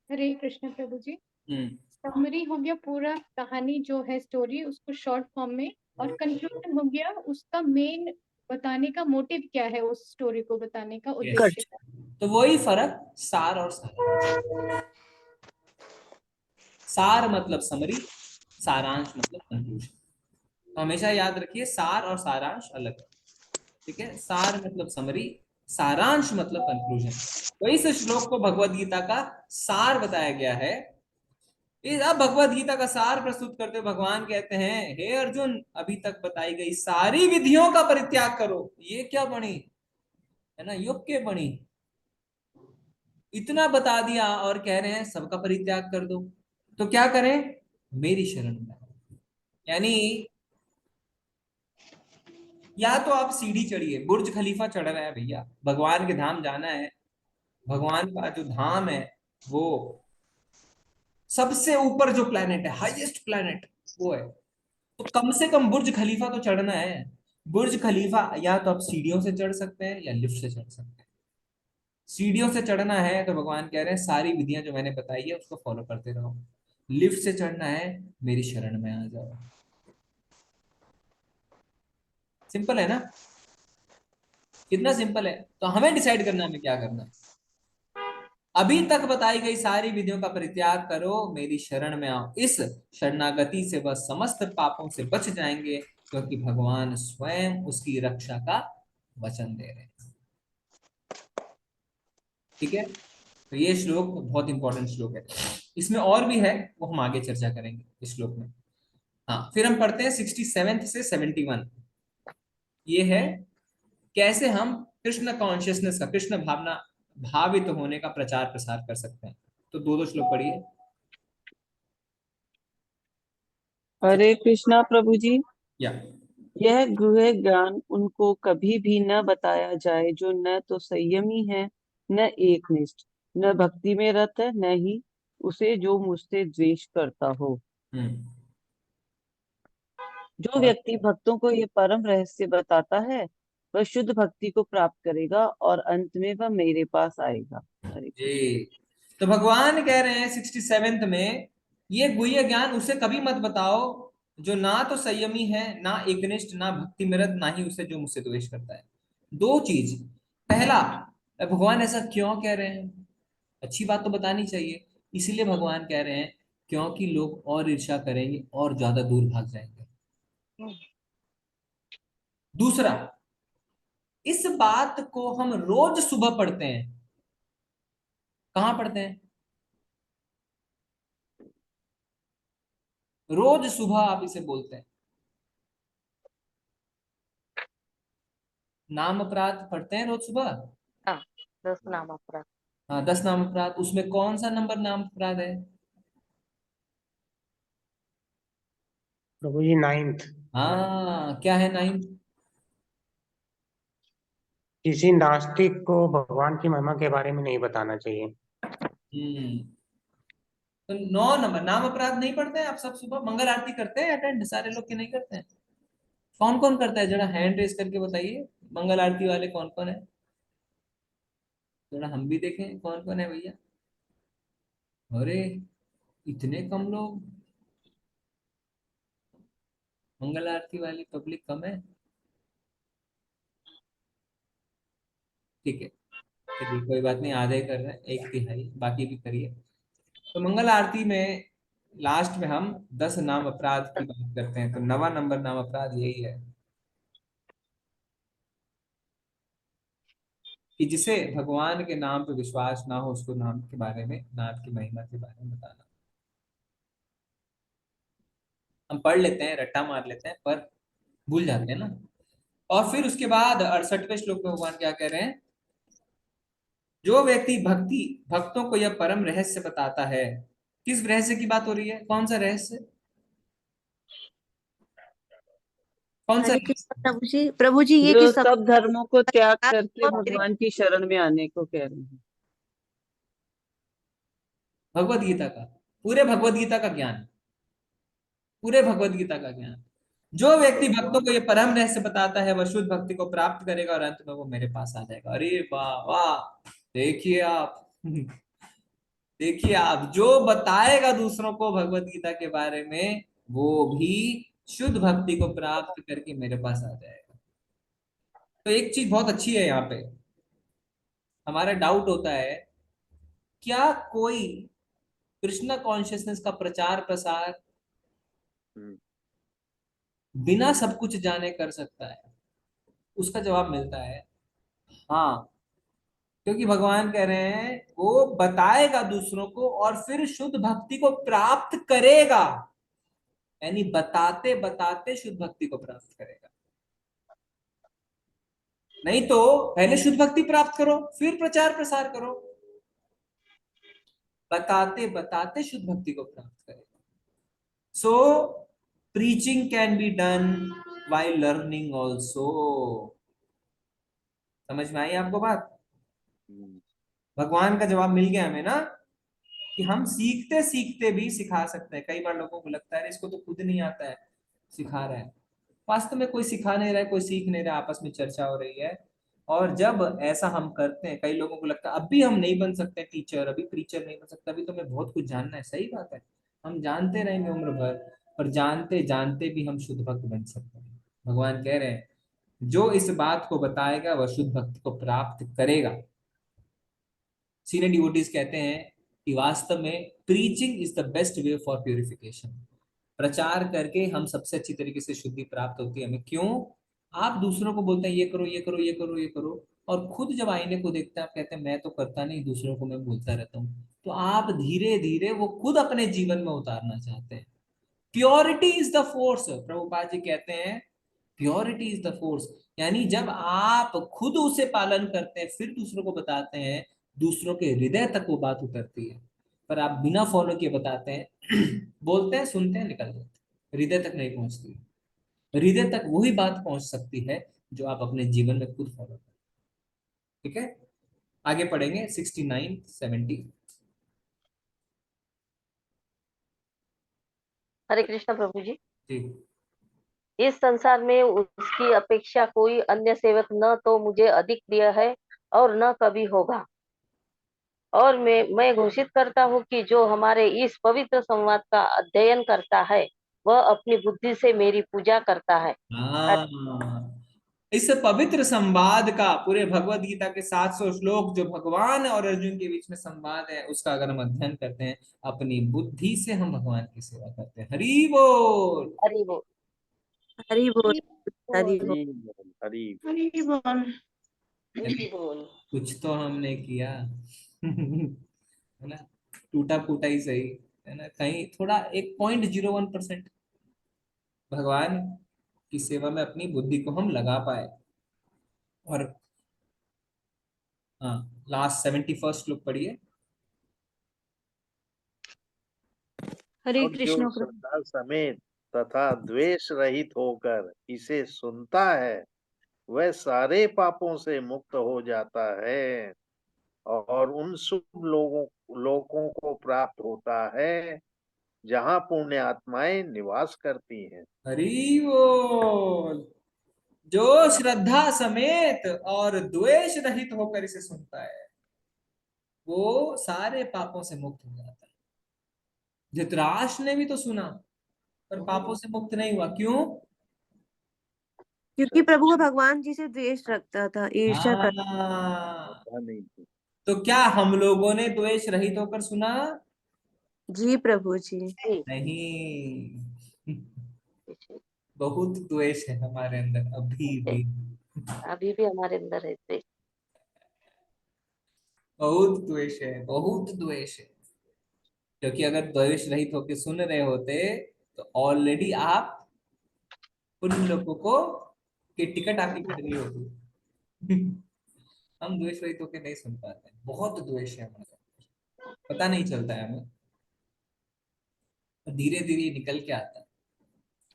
हरे कृष्ण प्रभु जी। हम्म समरी हो गया पूरा कहानी जो है स्टोरी उसको शॉर्ट फॉर्म में, और कंक्लूजन हो गया उसका मेन बताने का मोटिव क्या है, उस स्टोरी को बताने का यस, उद्देश्य क्या तो वही फर्क सार और सारांश। सार मतलब समरी, सारांश मतलब कंक्लूजन। तो हमेशा याद रखिए, सार और सारांश अलग है। ठीक है, सार मतलब समरी, सारांश मतलब कंक्लूजन। तो इस श्लोक को भगवत गीता का सार बताया गया है। इस अब भगवत गीता का सार प्रस्तुत करते हुए भगवान कहते हैं, हे अर्जुन, अभी तक बताई गई सारी विधियों का परित्याग करो। ये क्या बनी है ना, युग के बनी, इतना बता दिया और कह रहे हैं सबका परित्याग कर दो। तो क्या करें? मेरी शरण में आओ। यानी या तो आप सीढ़ी चढ़िए, बुर्ज खलीफा चढ़ रहे हैं भैया, भगवान के धाम जाना है। भगवान का जो धाम है वो सबसे ऊपर जो प्लेनेट है, हाईएस्ट प्लेनेट वो है। तो कम से कम बुर्ज खलीफा तो चढ़ना है। बुर्ज खलीफा या तो आप सीढ़ियों से चढ़ सकते हैं या लिफ्ट से चढ़ सकते हैं। सीढ़ियों से चढ़ना है तो भगवान कह रहे हैं सारी विधियां जो मैंने बताई है उसको फॉलो करते रहो। लिफ्ट से चढ़ना है, मेरी शरण में आ जाओ। सिंपल है ना? कितना सिंपल है। तो हमें डिसाइड करना है हमें क्या करना है। अभी तक बताई गई सारी विधियों का परित्याग करो, मेरी शरण में आओ। इस शरणागति से वह समस्त पापों से बच जाएंगे, क्योंकि भगवान स्वयं उसकी रक्षा का वचन दे रहे हैं। ठीक है, तो ये श्लोक बहुत इंपॉर्टेंट श्लोक है। इसमें और भी है, वो हम आगे चर्चा करेंगे इस श्लोक में। हाँ, फिर हम पढ़ते हैं 67 से 71। ये है कैसे हम कृष्ण कॉन्शियसनेस का, कृष्ण भावना भावित होने का प्रचार प्रसार कर सकते हैं। तो दो दो श्लोक पढ़िए। हरे कृष्णा प्रभु जी। या यह गुह्य ज्ञान उनको कभी भी न बताया जाए जो न तो संयमी है, न एकनिष्ठ, न भक्ति में रत है, न ही उसे जो मुझसे द्वेष करता हो। हम्म जो और व्यक्ति भक्तों को ये परम रहस्य बताता है, वह शुद्ध भक्ति को प्राप्त करेगा और अंत में वह मेरे पास आएगा। हरे कृष्ण। जी, तो भगवान कह रहे हैं 67 में, ये गुह्य ज्ञान उसे कभी मत बताओ जो ना तो संयमी है, ना एकनिष्ठ, ना भक्ति में रत, ना ही उसे जो मुझसे द्वेष करता है। दो चीज। पहला, भगवान ऐसा क्यों कह रहे हैं? अच्छी बात तो बतानी चाहिए, इसीलिए भगवान कह रहे हैं क्योंकि लोग और ईर्ष्या करेंगे और ज्यादा दूर भाग जाएंगे। दूसरा, इस बात को हम रोज सुबह पढ़ते हैं। कहाँ पढ़ते हैं? रोज सुबह आप इसे बोलते हैं। नाम अपराध पढ़ते हैं रोज सुबह। हाँ, 10 नाम अपराध। हाँ, 10 नाम अपराध। उसमें कौन सा नंबर नाम अपराध है? प्रभु जी, 9th। हाँ, क्या है 9? किसी नास्तिक को भगवान की महिमा के बारे में नहीं बताना चाहिए। हम्म तो 9 नंबर नाम अपराध नहीं पढ़ते हैं आप सब सुबह? मंगल आरती करते हैं अटेंड? सारे लोग के नहीं करते हैं? कौन कौन करता है, जरा हैंड रेस करके बताइए। मंगल आरती वाले कौन कौन है? जरा हम भी देखें कौन कौन है भैया। अरे, इतने कम लोग। मंगल आरती वाली पब्लिक कम है। ठीक है, चलिए कोई बात नहीं, आधे कर रहे हैं, 1/3, बाकी भी करिए। तो मंगल आरती में लास्ट में हम 10 नाम अपराध की बात करते हैं, तो 9वां नंबर नाम अपराध यही है कि जिसे भगवान के नाम पे विश्वास ना हो, उसको नाम के बारे में, नाम की महिमा के बारे में बताना। हम पढ़ लेते हैं, रट्टा मार लेते हैं, पर भूल जाते हैं ना। और फिर उसके बाद 68वें श्लोक में भगवान क्या कह रहे हैं, जो व्यक्ति भक्तों को यह परम रहस्य बताता है। किस रहस्य की बात हो रही है, कौन सा रहस्य, कौन सा हरे रहस्य? कृष्ण प्रभु जी ये जो कि सब धर्मों को त्याग करके और मेरे भगवान की शरण में आने को कह रहे हैं। भगवत गीता का, पूरे भगवत गीता का ज्ञान, पूरे भगवत गीता का ज्ञान। जो व्यक्ति भक्तों को ये परम रहस्य बताता है वह शुद्ध भक्ति को प्राप्त करेगा और अंत में वो मेरे पास आ जाएगा। अरे वाह वाह, देखिए आप देखिए आप, जो बताएगा दूसरों को भगवत गीता के बारे में वो भी शुद्ध भक्ति को प्राप्त करके मेरे पास आ जाएगा। तो एक चीज बहुत अच्छी है यहाँ पे, हमारा डाउट होता है क्या कोई कृष्णा कॉन्शियसनेस का प्रचार प्रसार बिना सब कुछ जाने कर सकता है? उसका जवाब मिलता है हाँ, क्योंकि भगवान कह रहे हैं वो बताएगा दूसरों को और फिर शुद्ध भक्ति को प्राप्त करेगा, यानी बताते बताते शुद्ध भक्ति को प्राप्त करेगा। नहीं तो पहले शुद्ध भक्ति प्राप्त करो फिर प्रचार प्रसार करो, बताते बताते शुद्ध भक्ति को प्राप्त करेगा। So preaching can be done while learning also. समझ में आई आपको बात? भगवान का जवाब मिल गया हमें ना, कि हम सीखते सीखते भी सिखा सकते हैं। कई बार लोगों को लगता है इसको तो खुद नहीं आता है, सिखा रहा है। वास्तव में कोई सिखा नहीं रहा है, कोई सीख नहीं रहा है, आपस में चर्चा हो रही है। और जब ऐसा हम करते हैं, कई लोगों को लगता है अभी हम नहीं बन सकते टीचर, अभी प्रीचर नहीं बन सकता, अभी तो हमें बहुत कुछ जानना है। सही बात है, हम जानते रहेंगे उम्र भर, पर जानते जानते भी हम शुद्ध भक्त बन सकते हैं। भगवान कह रहे हैं जो इस बात को बताएगा वह शुद्ध भक्ति को प्राप्त करेगा। सीनियर डिवोटीज कहते हैं कि वास्तव में preaching is the best way for purification. प्रचार करके हम सबसे अच्छी तरीके से शुद्धि प्राप्त होती है हमें। क्यों? आप दूसरों को बोलते हैं ये करो ये करो ये करो ये करो, और खुद जब आईने को देखते हैं आप कहते हैं मैं तो करता नहीं, दूसरों को मैं बोलता रहता हूँ। तो आप धीरे धीरे वो खुद अपने जीवन में उतारना चाहते हैं। Purity is the force, Prabhupada ji कहते हैं प्योरिटी इज द फोर्स। यानी जब आप खुद उसे पालन करते हैं फिर दूसरों को बताते हैं, दूसरों के हृदय तक वो बात उतरती है। पर आप बिना फॉलो किए बताते हैं बोलते हैं, सुनते हैं, निकल जाते हैं, हृदय तक नहीं पहुंचती। हृदय तक वही बात पहुंच सकती है जो आप अपने जीवन में खुद फॉलो करें। ठीक है, आगे पढ़ेंगे 69 70। हरे कृष्ण प्रभु जी। जी। इस संसार में उसकी अपेक्षा कोई अन्य सेवक न तो मुझे अधिक प्रिय है और न कभी होगा। और मैं घोषित करता हूँ कि जो हमारे इस पवित्र संवाद का अध्ययन करता है वह अपनी बुद्धि से मेरी पूजा करता है। हाँ, इस पवित्र संवाद का, पूरे भगवत गीता के 700 श्लोक जो भगवान और अर्जुन के बीच में संवाद है, उसका अगर हम अध्ययन करते हैं अपनी बुद्धि से, हम भगवान की सेवा करते हैं। हरि बोल हरि बोल। हरि बोल हरि बोल। हरी हरि बोल। हरि बोल। कुछ तो हमने किया है ना, टूटा फूटा ही सही है ना, कहीं थोड़ा 1.01% भगवान की सेवा में अपनी बुद्धि को हम लगा पाए। और हाँ, लास्ट 71 श्लोक पढ़िए। हरे और जो कृष्ण प्रभु। श्रद्धा समेत तथा द्वेष रहित होकर इसे सुनता है वह सारे पापों से मुक्त हो जाता है और उन शुभ लोगों को प्राप्त होता है जहाँ पुण्य आत्माएं निवास करती हैं। हरि बोल। जो श्रद्धा समेत और द्वेष रहित होकर इसे सुनता है वो सारे पापों से मुक्त हो जाता है। धृतराष्ट्र ने भी तो सुना पर पापों से मुक्त नहीं हुआ। क्यों? क्योंकि प्रभु वो भगवान जी से द्वेष रखता था, ईर्ष्या करता। हाँ, नहीं थी। तो क्या हम लोगों ने द्वेष रहित होकर सुना? जी प्रभु जी। नहीं, बहुत द्वेष है हमारे अंदर अभी भी, अभी भी हमारे अंदर है द्वेष। बहुत द्वेष है, बहुत द्वेष है। क्योंकि अगर द्वेष रहित होके सुन रहे होते तो ऑलरेडी आप उन लोगों को की टिकट आपकी कट गई होगी। हम द्वेष रहित होके नहीं सुन पाते, बहुत द्वेष है हमारे, पता नहीं चलता है हमें, धीरे धीरे निकल के आता है।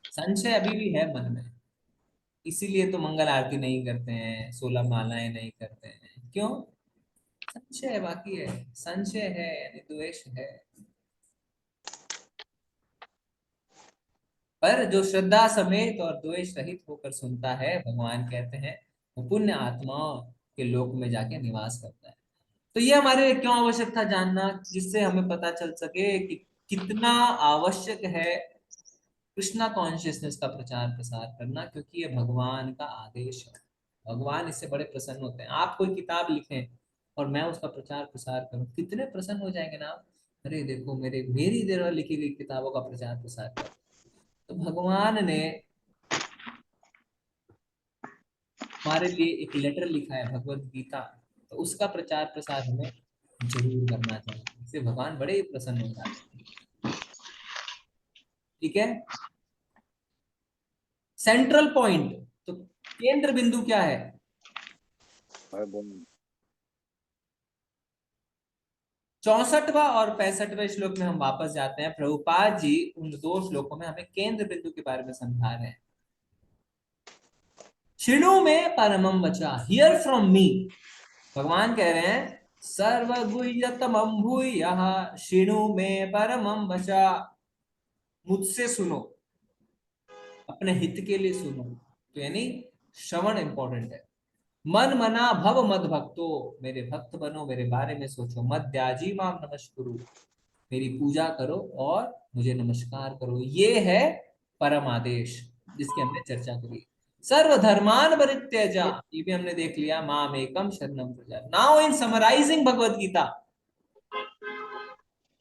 संशय अभी भी है मन में, इसीलिए तो मंगल आरती नहीं करते हैं, 16 मालाएं नहीं करते हैं। क्यों? संशय बाकी है, संशय है यानी द्वेष है। पर जो श्रद्धा समेत और द्वेष रहित होकर सुनता है, भगवान कहते हैं वो पुण्य आत्माओं के लोक में जाके निवास करता है। तो ये हमारे लिए क्यों आवश्यक था जानना, जिससे हमें पता चल सके कि कितना आवश्यक है कृष्णा कॉन्शियसनेस का प्रचार प्रसार करना, क्योंकि ये भगवान का आदेश है। भगवान इससे बड़े प्रसन्न होते हैं। आप कोई किताब लिखें और मैं उसका प्रचार प्रसार करूं, कितने प्रसन्न हो जाएंगे ना आप। अरे देखो मेरी द्वारा लिखी गई किताबों का प्रचार प्रसार कर। तो भगवान ने हमारे लिए एक लेटर लिखा है, भगवत गीता, तो उसका प्रचार प्रसार हमें जरूर करना चाहिए। इससे भगवान बड़े ही प्रसन्न हो जाते हैं। ठीक है, सेंट्रल पॉइंट, तो केंद्र बिंदु क्या है? 64वां और 65वें श्लोक में हम वापस जाते हैं। प्रभुपाद जी उन दो श्लोकों में हमें केंद्र बिंदु के बारे में समझा रहे हैं। शिणु में परमम वचा, हियर फ्रॉम मी। भगवान कह रहे हैं सर्वगुह्यतमं भूयः शिणु में परमम वचा, मुझसे सुनो, अपने हित के लिए सुनो। तो यानी श्रवण इंपॉर्टेंट है। मन मना भव मद भक्तो, मेरे भक्त बनो, मेरे बारे में सोचो। मद त्याजी माम नमस्कुरु, मेरी पूजा करो और मुझे नमस्कार करो। ये है परम आदेश जिसकी हमने चर्चा करी। सर्वधर्मान परित्यजा, ये भी हमने देख लिया। माम एकम शरणम Vraj. Now in summarising Bhagavad Gita,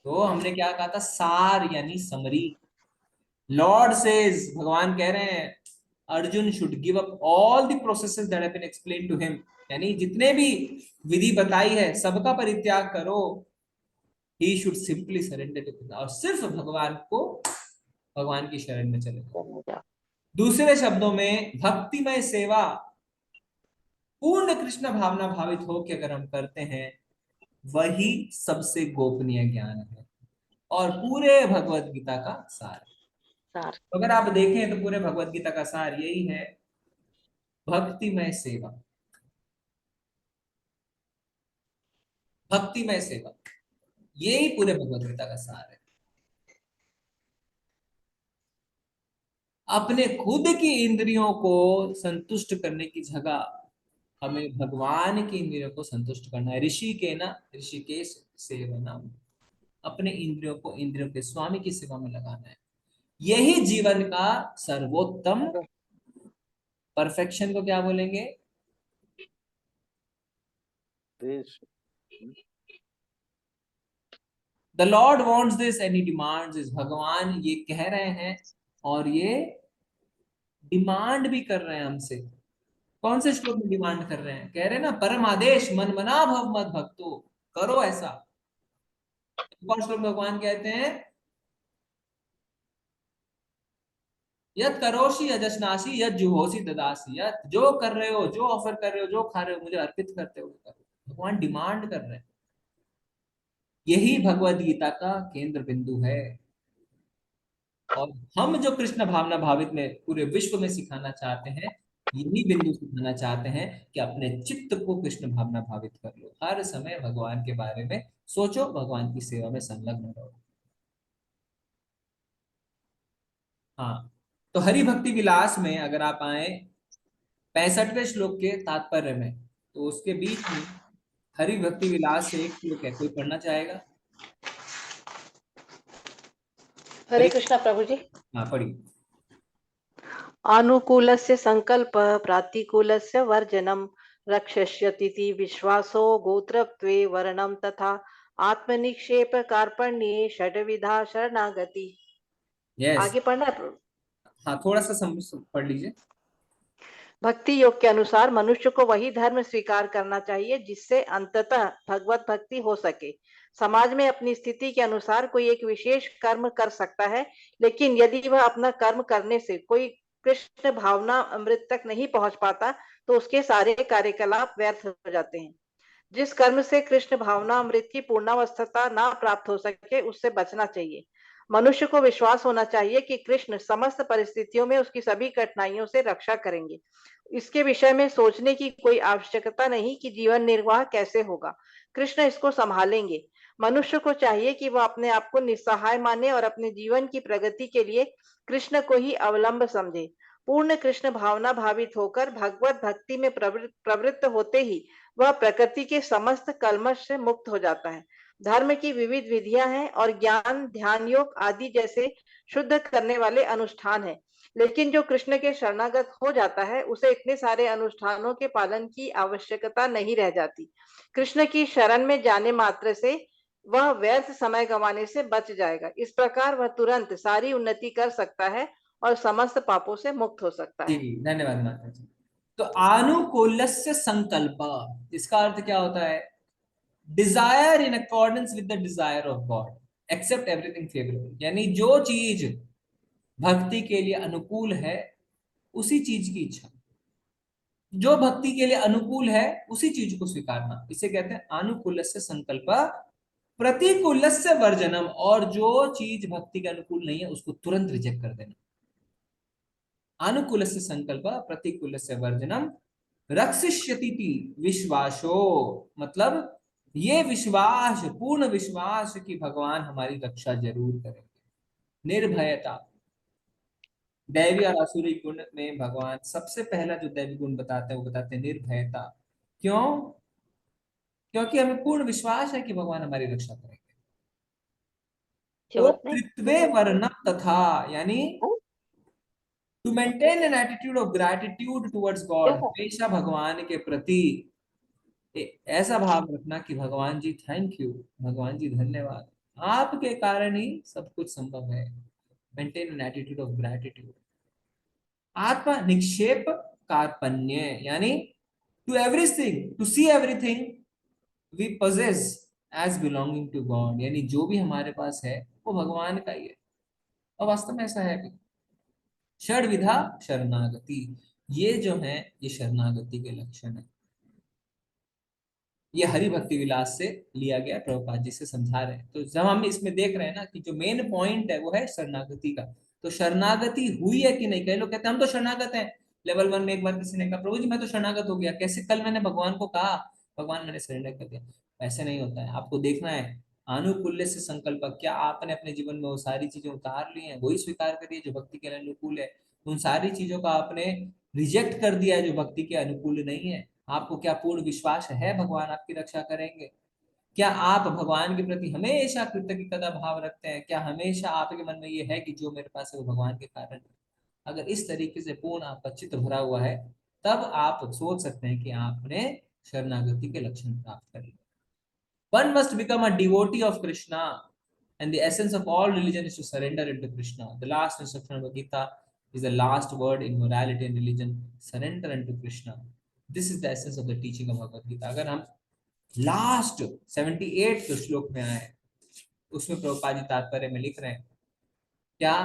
तो हमने क्या कहा था? सार यानी समरी। लॉर्ड सेज, भगवान कह रहे हैं Arjun should give up all the processes that have been explained to him, यानी जितने भी विधि बताई है सबका परित्याग करो। He should simply surrender to Krishna, और सिर्फ भगवान को, भगवान की शरण में चले जाओ। दूसरे शब्दों में भक्तिमय सेवा पूर्ण कृष्ण भावना भावित हो के अगर हम करते हैं, वही सबसे गोपनीय ज्ञान है और पूरे भगवत गीता का सार। अगर आप देखें तो पूरे भगवत गीता का सार यही है, भक्तिमय सेवा। भक्तिमय सेवा, यही पूरे भगवत गीता का सार है। अपने खुद की इंद्रियों को संतुष्ट करने की जगह हमें भगवान की इंद्रियों को संतुष्ट करना है। ऋषि के ना ऋषिकेश सेवना, अपने इंद्रियों को इंद्रियों के स्वामी की सेवा में लगाना है। यही जीवन का सर्वोत्तम, परफेक्शन को क्या बोलेंगे? The Lord wants this and he demands this. भगवान ये कह रहे हैं और ये डिमांड भी कर रहे हैं हमसे। कौन से श्लोक में डिमांड कर रहे हैं? कह रहे हैं ना परम आदेश, मन मना भव मद भक्तो, करो ऐसा। कौन श्लोक भगवान कहते हैं? यत करोषि यजस्नासी यत जुहोसी ददासी। यत, जो कर रहे हो, जो ऑफर कर रहे हो, जो खा रहे हो, मुझे अर्पित करते हो करो। भगवान डिमांड कर रहे हैं। यही भगवद गीता का केंद्र बिंदु है। और हम जो कृष्ण भावना भावित में पूरे विश्व में सिखाना चाहते हैं, यही बिंदु सिखाना चाहते हैं कि अपने चित्त को कृष्ण भावना भावित कर लो। हर समय भगवान के बारे में सोचो, भगवान की सेवा में संलग्न रहो। हाँ, तो हरि भक्ति विलास में अगर आप आए 65वें श्लोक के तात्पर्य में, तो उसके बीच में हरि भक्ति विलास से एक श्लोक है, कोई पढ़ना चाहेगा? हरे कृष्णा प्रभु जी। हाँ पढ़िए। अनुकूलस्य संकल्प प्रातिकूलस्य वर्जनम रक्षस्यतीति विश्वासो गोत्रत्वे वर्णम तथा आत्मनिक्षेप कार्पण्ये षड्विधा शरणागति। यस, आगे पढ़ना है प्रभु। हाँ थोड़ा सा पढ़ लीजिए। भक्ति योग के अनुसार मनुष्य को वही धर्म स्वीकार करना चाहिए जिससे अंततः भगवत भक्ति हो सके। समाज में अपनी स्थिति के अनुसार कोई एक विशेष कर्म कर सकता है, लेकिन यदि वह अपना कर्म करने से कोई कृष्ण भावना अमृत तक नहीं पहुंच पाता तो उसके सारे कार्यकलाप व्यर्थ हो जाते हैं। जिस कर्म से कृष्ण भावना अमृत की पूर्णावस्था ना प्राप्त हो सके उससे बचना चाहिए। मनुष्य को विश्वास होना चाहिए कि कृष्ण समस्त परिस्थितियों में उसकी सभी कठिनाइयों से रक्षा करेंगे। इसके विषय में सोचने की कोई आवश्यकता नहीं कि जीवन निर्वाह कैसे होगा, कृष्ण इसको संभालेंगे। मनुष्य को चाहिए कि वह अपने आप को निस्सहाय माने और अपने जीवन की प्रगति के लिए कृष्ण को ही अवलंब समझे। पूर्ण कृष्ण भावना भावित होकर भगवत भक्ति में प्रवृत्त होते ही वह प्रकृति के समस्त कल्मश से मुक्त हो जाता है। धर्म की विविध विधियां हैं और ज्ञान, ध्यान योग आदि जैसे शुद्ध करने वाले अनुष्ठान हैं, लेकिन जो कृष्ण के शरणागत हो जाता है उसे इतने सारे अनुष्ठानों के पालन की आवश्यकता नहीं रह जाती। कृष्ण की शरण में जाने मात्र से वह व्यर्थ समय गंवाने से बच जाएगा। इस प्रकार वह तुरंत सारी उन्नति कर सकता है और समस्त पापों से मुक्त हो सकता है। जी धन्यवाद माता जी। तो आनुकूल्यस्य संकल्प, इसका अर्थ क्या होता है? Desire in accordance with the desire of God, accept everything favourable. यानी जो चीज भक्ति के लिए अनुकूल है उसी चीज की इच्छा, जो भक्ति के लिए अनुकूल है उसी चीज को स्वीकारना, इसे कहते हैं आनुकूल्यस्य संकल्प प्रतिकूल्यस्य वर्जनम। और जो चीज भक्ति के अनुकूल नहीं है उसको तुरंत रिजेक्ट कर देना। अनुकूलस्य संकल्प प्रतिकूलस्य वर्जनम रक्षिष्यति विश्वासो, मतलब ये विश्वास, पूर्ण विश्वास कि भगवान हमारी रक्षा जरूर करेंगे। निर्भयता, दैवी और आसुरी गुण में भगवान सबसे पहला जो दैवी गुण बताते हैं वो बताते हैं निर्भयता। क्यों? क्योंकि हमें पूर्ण विश्वास है कि भगवान हमारी रक्षा करेंगे। वो कृत्वे वर्णम तथा, यानी to maintain an attitude of gratitude towards God, हमेशा भगवान के प्रति ऐसा भाव रखना कि भगवान जी थैंक यू, भगवान जी धन्यवाद, आपके कारण ही सब कुछ संभव है। Maintain an attitude of gratitude. आत्मा निक्षेप कार्पण्य, यानी to everything, to see everything we possess as belonging to God, यानी जो भी हमारे पास है वो भगवान का ही है और वास्तव में ऐसा है भी। षड्विधा शरणागति, ये जो है ये शरणागति के लक्षण है। ये हरि भक्ति विलास से लिया गया, प्रभुपाद जी से समझा रहे हैं। तो जब हम इसमें देख रहे हैं ना कि जो मेन पॉइंट है वो है शरणागति का। तो शरणागति हुई है कि नहीं? कई लोग कहते हैं हम तो शरणागत हैं। लेवल 1 में एक बार किसी ने कहा प्रभु जी मैं तो शरणागत हो गया, कैसे? कल मैंने भगवान को कहा, भगवान मैंने सरेंडर कर दिया। ऐसे नहीं होता है। आपको देखना है अनुकूल्य से संकल्प, क्या आपने अपने जीवन में वो सारी चीजें उतार ली हैं, वही स्वीकार करिए जो भक्ति के लिए अनुकूल है। उन सारी चीजों का आपने रिजेक्ट कर दिया है जो भक्ति के अनुकूल नहीं है। आपको क्या पूर्ण विश्वास है भगवान आपकी रक्षा करेंगे? क्या आप भगवान के प्रति हमेशा कृतज्ञता भाव रखते हैं? क्या हमेशा आपके मन में ये है कि जो मेरे पास है वो भगवान के कारण है? अगर इस तरीके से पूर्ण आपका चित्त भरा हुआ है तब आप सोच सकते हैं कि आपने शरणागति के लक्षण प्राप्त कर लिए। One must become a devotee of Krishna, and the essence of all religion is to surrender into Krishna. The last instruction of the Gita is the last word in morality and religion: surrender unto Krishna. This is the essence of the teaching of Bhagavad Gita. अगर हम last 78 श्लोक में आए, उसमें प्रभुपाद जी तात्पर्य में लिख रहे हैं क्या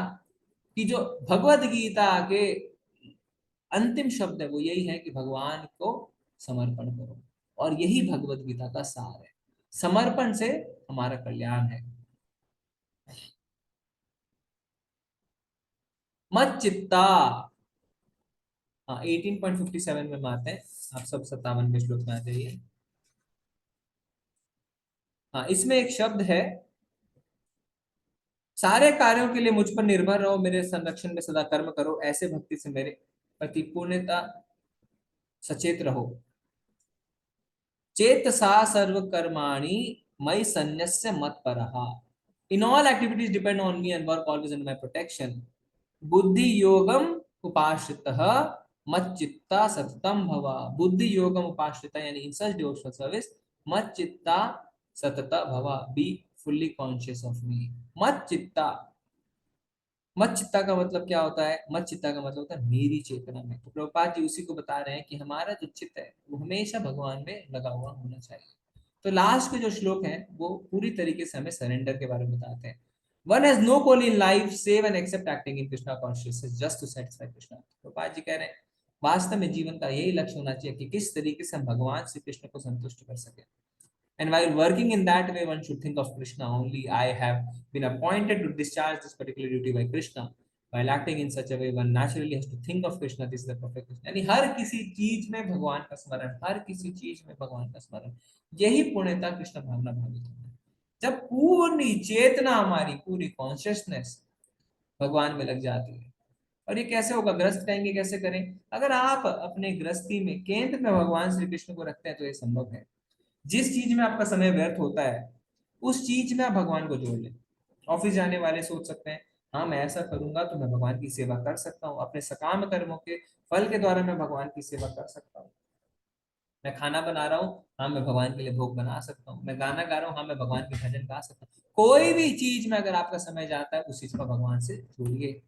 कि जो भगवद गीता के अंतिम शब्द है वो यही है कि भगवान को समर्पण करो, और यही भगवद गीता का सार है। समर्पण से हमारा कल्याण है। मत चित्ता, हाँ 18.57 में आते हैं। आप सब 57वें श्लोक में आ जाइए। हाँ, इसमें एक शब्द है सारे कार्यों के लिए मुझ पर निर्भर रहो, मेरे संरक्षण में सदा कर्म करो, ऐसे भक्ति से मेरे प्रति पूर्णता सचेत रहो। चेतसा सर्व कर्माणि मयि सन्न्यस्य मत्परः। In all activities depend on me and work always under my protection. बुद्धि योगम उपाश्रितः मच्चित्ता सततम भव। बुद्धि योगम उपाश्रिता यानी इन सच डिवोशनल सर्विस मच्चित्ता सतता भवा, be fully conscious of me. मत चित्ता, मत चित्ता का मतलब क्या होता है? मत चित्ता का मतलब होता है मेरी चेतना में। तो प्रभुपाद जी उसी को बता रहे हैं कि हमारा जो चित्त है वो हमेशा भगवान में लगा हुआ होना चाहिए। तो लास्ट के जो श्लोक हैं वो पूरी तरीके से हमें सरेंडर के बारे में बताते हैं। One has no goal in life save and except acting in Krishna consciousness just to satisfy Krishna. Prabhupada ji कह रहे हैं वास्तव में जीवन का यही लक्ष्य होना चाहिए कि किस तरीके से हम भगवान श्री कृष्ण को संतुष्ट कर सके। And while working in that way, one should think of Krishna only. I have been appointed to discharge this particular duty by Krishna. While acting in such a way, one naturally has to think of Krishna. This is the perfect Krishna. यानी हर किसी चीज में भगवान का स्मरण, हर किसी चीज में भगवान का स्मरण, यही पूर्णता कृष्ण भावना भावित होना है। जब पूरी चेतना हमारी, पूरी कॉन्शियसनेस भगवान में लग जाती है। और ये कैसे होगा? ग्रस्त कहेंगे कैसे करें? अगर आप अपने गृहस्थी में केंद्र में भगवान श्री कृष्ण को रखते हैं तो ये संभव है। जिस चीज में आपका समय व्यर्थ होता है उस चीज में आप भगवान को जोड़ लें। ऑफिस जाने वाले सोच सकते हैं हाँ मैं ऐसा करूंगा तो मैं भगवान की सेवा कर सकता हूँ, अपने सकाम कर्मों के फल के द्वारा मैं भगवान की सेवा कर सकता हूँ। मैं खाना बना रहा हूँ, हाँ मैं भगवान के लिए भोग बना सकता हूँ। मैं गाना गा रहा हूँ, हाँ मैं भगवान के भजन गा सकता हूँ। कोई भी चीज में अगर आपका समय जाता है उस चीज को भगवान से जोड़िए।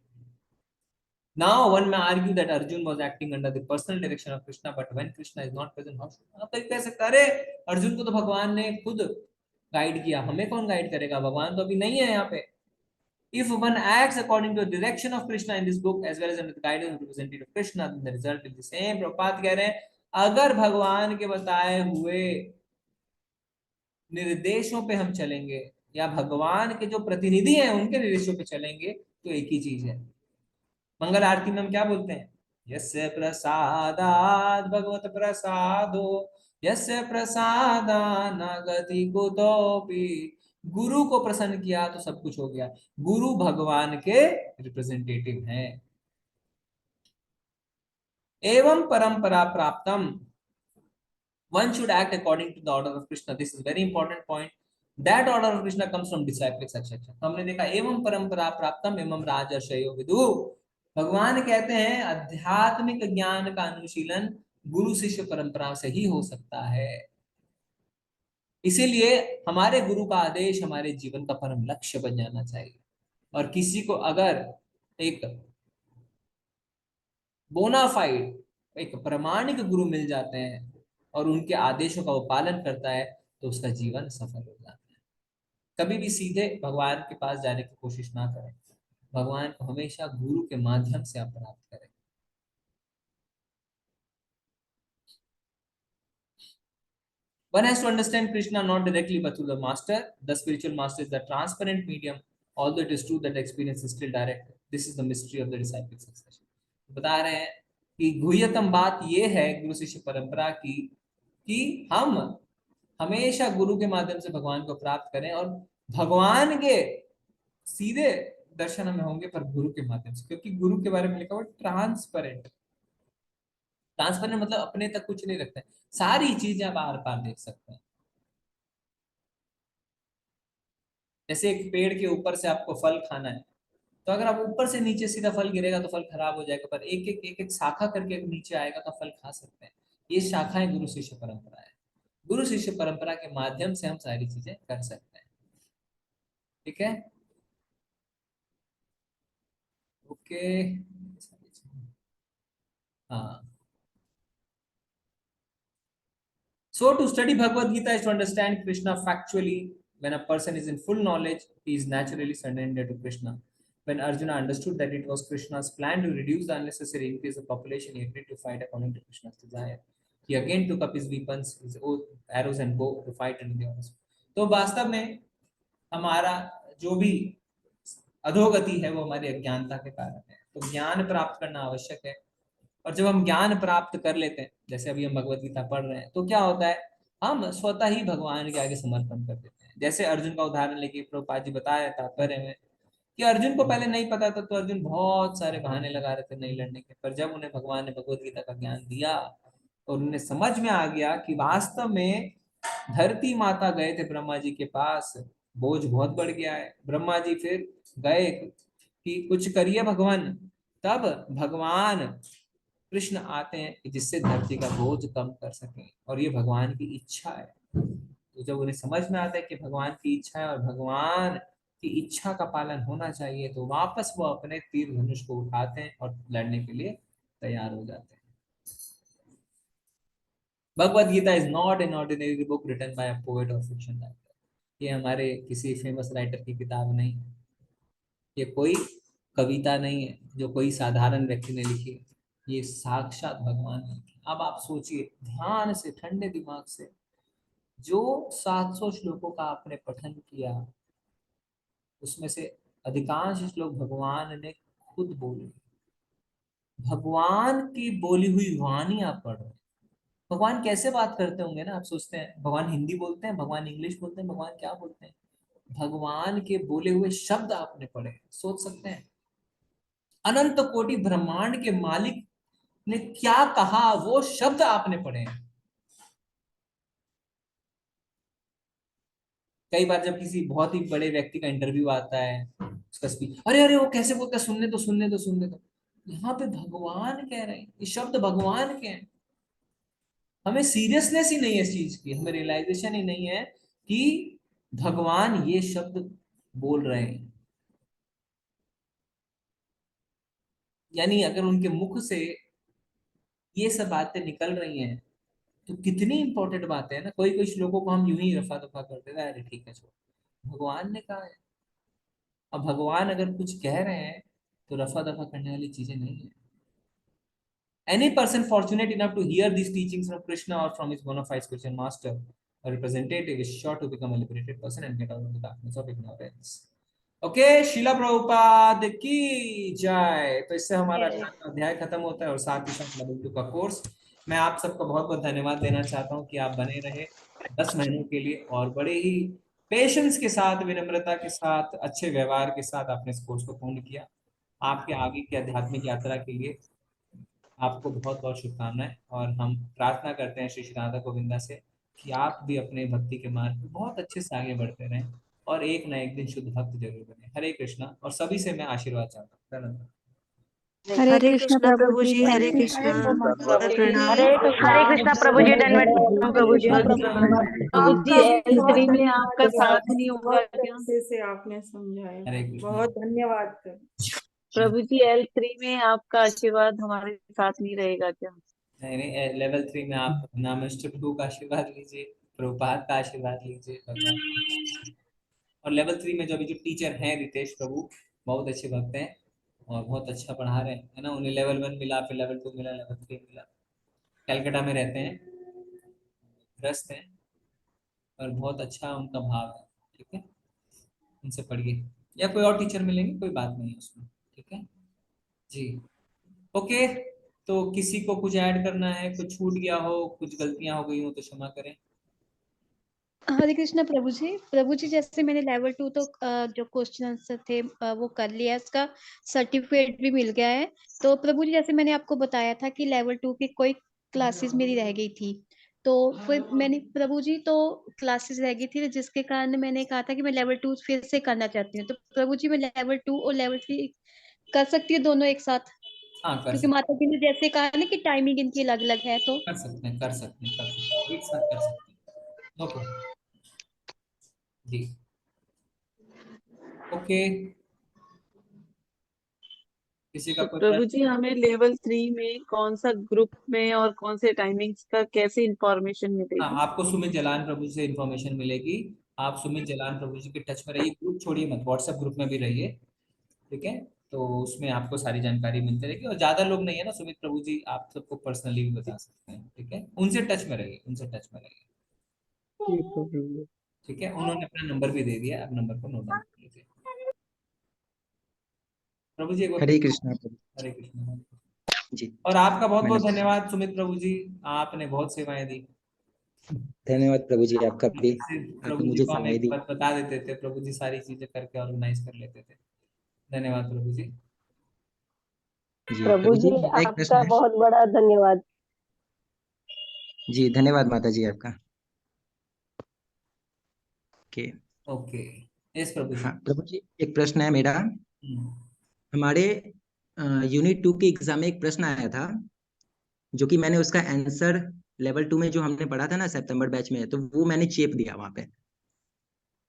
Now one may argue that Arjun was acting under the personal direction of Krishna, but when Krishna is not present, how should आप कह सकते अरे अर्जुन को तो भगवान ने खुद गाइड किया, हमें कौन गाइड करेगा? भगवान तो अभी नहीं है यहाँ पे। If one acts according to the direction of Krishna in this book as well as under the guidance of representative of Krishna, then the result will be the same. Prabhupada कह रहे हैं अगर भगवान के बताए हुए निर्देशों पे हम चलेंगे या भगवान के जो प्रतिनिधि हैं उनके निर्देशों पे चलेंगे तो एक ही चीज है। मंगल आरती में हम क्या बोलते हैं? यस्य प्रसादात् भगवत प्रसादो यस्य प्रसादान् न गति कुतोपि। गुरु को प्रसन्न किया तो सब कुछ हो गया। गुरु भगवान के रिप्रेजेंटेटिव हैं। एवं परंपरा प्राप्तम, one should act according to the order of Krishna. This is very important point. That order of Krishna comes from disciples. अच्छा, हमने देखा एवं परंपरा प्राप्तम एवं राजर्षयो विदु। भगवान कहते हैं आध्यात्मिक ज्ञान का अनुशीलन गुरु शिष्य परंपरा से ही हो सकता है। इसीलिए हमारे गुरु का आदेश हमारे जीवन का परम लक्ष्य बन जाना चाहिए। और किसी को अगर एक बोनाफाइड, एक प्रामाणिक गुरु मिल जाते हैं और उनके आदेशों का वो पालन करता है तो उसका जीवन सफल हो जाता है। कभी भी सीधे भगवान के पास जाने की कोशिश ना करें। भगवान को हमेशा गुरु के माध्यम से आप प्राप्त करें। One has to understand Krishna not directly but through the master. The spiritual master is the transparent medium. Although it is true that experience is still direct, this is the mystery of the disciple succession. बता रहे हैं कि गुह्यतम बात यह है गुरु शिष्य परंपरा की कि हम हमेशा गुरु के माध्यम से भगवान को प्राप्त करें और भगवान के सीधे दर्शन में होंगे पर गुरु के माध्यम से, क्योंकि गुरु के बारे में लिखा हुआ ट्रांसपेरेंट। ट्रांसपेरेंट मतलब अपने तक कुछ नहीं रखते, सारी चीजें आप आर पार देख सकते हैं। जैसे एक पेड़ के ऊपर से आपको फल खाना है तो अगर आप ऊपर से नीचे सीधा फल गिरेगा तो फल खराब हो जाएगा, पर एक शाखा करके नीचे आएगा तो फल खा सकते हैं। ये शाखाएं गुरु शिष्य परंपरा है। गुरु शिष्य परंपरा के माध्यम से हम सारी चीजें कर सकते हैं। ठीक है, ओके। हाँ, so to study Bhagavad Gita is to understand Krishna factually. When a person is in full knowledge, he is naturally surrendered to Krishna. When Arjuna understood that it was Krishna's plan to reduce the unnecessary increase of population, he agreed to fight according to Krishna's desire. He again took up his weapons, his arrows and bow to fight in the honest. तो वास्तव में हमारा जो भी अधोगति है वो हमारी अज्ञानता के कारण है। तो ज्ञान प्राप्त करना आवश्यक है। और जब हम ज्ञान प्राप्त कर लेते हैं, जैसे अभी हम भगवत गीता पढ़ रहे हैं, तो क्या होता है, हम स्वतः ही भगवान के आगे समर्पण कर देते हैं। जैसे अर्जुन का उदाहरण लेके प्रभुपाद जी बताया तात्पर्य में कि अर्जुन को पहले नहीं पता था तो अर्जुन बहुत सारे बहाने लगा रहे थे नहीं लड़ने के, पर जब उन्हें भगवान ने भगवत गीता का ज्ञान दिया और उन्हें समझ में आ गया कि वास्तव में धरती माता गए थे ब्रह्मा जी के पास, बोझ बहुत बढ़ गया है। ब्रह्मा जी फिर गए कि कुछ करिए भगवान, तब भगवान कृष्ण आते हैं कि जिससे धरती का बोझ कम कर सकें, और ये भगवान की इच्छा है। तो जब उन्हें समझ में आता है कि भगवान की इच्छा है और भगवान की इच्छा का पालन होना चाहिए, तो वापस वो अपने तीर धनुष को उठाते हैं और लड़ने के लिए तैयार हो जाते हैं। Bhagavad Gita is not an ordinary book written by a poet और फिक्शन राइटर। ये हमारे किसी फेमस राइटर की किताब नहीं है, ये कोई कविता नहीं है जो कोई साधारण व्यक्ति ने लिखी है, ये साक्षात भगवान ने लिखी। अब आप सोचिए ध्यान से, ठंडे दिमाग से, जो 700 श्लोकों का आपने पठन किया, उसमें से अधिकांश श्लोक भगवान ने खुद बोले। भगवान की बोली हुई वाणी आप पढ़ रहे हैं। भगवान कैसे बात करते होंगे ना, आप सोचते हैं भगवान हिंदी बोलते हैं, भगवान इंग्लिश बोलते हैं, भगवान क्या बोलते हैं? भगवान के बोले हुए शब्द आपने पढ़े, सोच सकते हैं अनंत कोटि ब्रह्मांड के मालिक ने क्या कहा, वो शब्द आपने पढ़े हैं। कई बार जब किसी बहुत ही बड़े व्यक्ति का इंटरव्यू आता है, उसका स्पीच, अरे अरे वो कैसे बोलता है, सुनने दो सुनने दो सुनने दो। यहाँ पे भगवान कह रहे हैं, ये शब्द भगवान के हैं। हमें सीरियसनेस ही नहीं है इस चीज की, हमें रियलाइजेशन ही नहीं है कि भगवान ये शब्द बोल रहे हैं। यानी अगर उनके मुख से ये सब बातें निकल रही हैं तो कितनी इंपॉर्टेंट बातें हैं ना। कोई कोई श्लोकों को हम यूं ही रफा दफा कर देते हैं, अरे ठीक है छोड़, भगवान ने कहा है। अब भगवान अगर कुछ कह रहे हैं तो रफा दफा करने वाली चीजें नहीं है। Any person fortunate enough to hear these teachings from Krishna or from his bona fide spiritual master or representative is sure to become a liberated person and get out of the darkness of ignorance. Okay, Srila Prabhupada की जय। तो इससे हमारा अध्याय खत्म होता है और साथ ही साथ लेवल 2 का कोर्स। मैं आप सबको बहुत बहुत धन्यवाद देना चाहता हूँ कि आप बने रहे 10 महीनों के लिए और बड़े ही पेशेंस के साथ, विनम्रता के साथ, अच्छे व्यवहार के साथ आपने इस कोर्स को पूर्ण किया। आपके आगे की आध्यात्मिक यात्रा के लिए आपको बहुत बहुत शुभकामनाएं, और हम प्रार्थना करते हैं श्री श्री राधा गोविंदा से कि आप भी अपने भक्ति के मार्ग में बहुत अच्छे से आगे बढ़ते रहें और एक ना एक दिन शुद्ध भक्त जरूर बने। हरे कृष्णा। और सभी से मैं आशीर्वाद चाहता हूँ। धन्यवाद। हरे कृष्ण प्रभु जी, हरे कृष्णा, प्रणाम। हरे कृष्णा प्रभु जी, दंडवत प्रभु जी। प्रभु जी L3 में आपका साथ नहीं होगा क्या? से आपने समझाया, हरे कृष्णा। बहुत धन्यवाद। प्रभु जी L3 में आपका आशीर्वाद हमारे साथ नहीं रहेगा क्या? नहीं नहीं, लेवल 3 में आप नामिष्ट प्रभु का आशीर्वाद लीजिए, प्रभुपाद का आशीर्वाद लीजिए, और लेवल 3 में जो अभी जो टीचर हैं रितेश प्रभु, बहुत अच्छे भक्त हैं और बहुत अच्छा पढ़ा रहे हैं, है ना। उन्हें लेवल 1 मिला, फिर लेवल 2 मिला, लेवल 3 मिला। कलकत्ता में रहते हैं, ग्रस्त हैं और बहुत अच्छा उनका भाव है। ठीक है, उनसे पढ़िए, या कोई और टीचर मिलेंगे, कोई बात नहीं है उसमें। ठीक है जी, ओके। तो किसी को कुछ ऐड करना है, कुछ छूट गया हो, कुछ गलतियां हो गई हो तो क्षमा करें। हरे कृष्णा प्रभु जी, जैसे मैंने लेवल 2 तो जो क्वेश्चन आंसर थे वो कर लिया, इसका सर्टिफिकेट भी मिल गया है। तो प्रभु जी, जैसे मैंने आपको बताया था कि लेवल 2 की कोई क्लासेस मेरी रह गई थी, तो फिर मैंने प्रभु जी, तो क्लासेस रह गई थी जिसके कारण मैंने कहा था कि मैं लेवल 2 फिर से करना चाहती हूँ। तो प्रभु जी, मैं लेवल 2 और लेवल 3 कर सकती हूँ दोनों एक साथ? हाँ, कर क्योंकि सकते माता जी ने जैसे कहा ना कि टाइमिंग इनकी अलग अलग है, तो कर सकते हैं, कर सकते हैं, कर सकते हैं, एक साथ कर सकते हैं, नो प्रॉब्लम जी। ओके, किसी का तो कोई प्रभु प्रश्न? जी हमें लेवल 3 में कौन सा ग्रुप में और कौन से टाइमिंग्स का कैसे इंफॉर्मेशन हाँ, मिलेगी? आपको सुमित जलान प्रभु से इन्फॉर्मेशन मिलेगी। आप सुमित जलान प्रभु जी के टच में रहिए, ग्रुप छोड़िए मत, व्हाट्सएप ग्रुप में भी रहिए। ठीक है, तो उसमें आपको सारी जानकारी मिलती रहेगी, और ज्यादा लोग नहीं है ना सुमित प्रभु जी, आप सबको पर्सनली भी बता सकते हैं। ठीक है, उनसे टच में रहिए, उनसे टच में रहिए। ठीक है प्रभु जी। ठीक है, उन्होंने अपना नंबर भी दे दिया, आप नंबर को नोट डाउन कर लीजिए। प्रभु जी एक बार हरे कृष्णा प्रभु हरे कृष्ण जी। और आपका बहुत बहुत मैंने धन्यवाद सुमित प्रभु जी, आपने बहुत सेवाएं दी। धन्यवाद प्रभु जी, आपका भी, प्रभु आपने जी मुझे को हम सेवाएं एक दी। बात बता देते थे, प्रभु जी सारी चीजें करके ऑर्गेनाइज कर लेते थे। धन्यवाद प्रभु जी। जी प्रभु जी मेरा एक प्रश्न आपका है। बहुत बड़ा धन्यवाद। जी धन्यवाद माता जी आपका। ओके ओके, यस प्रभु जी। हाँ प्रभु जी, एक प्रश्न है मेरा। हम्म, हमारे यूनिट 2 के एग्जाम में एक प्रश्न आया था, जो कि मैंने उसका आंसर लेवल 2 में जो हमने पढ़ा था ना सितंबर बैच में, तो वो मैंने चेप दिया वहां पे।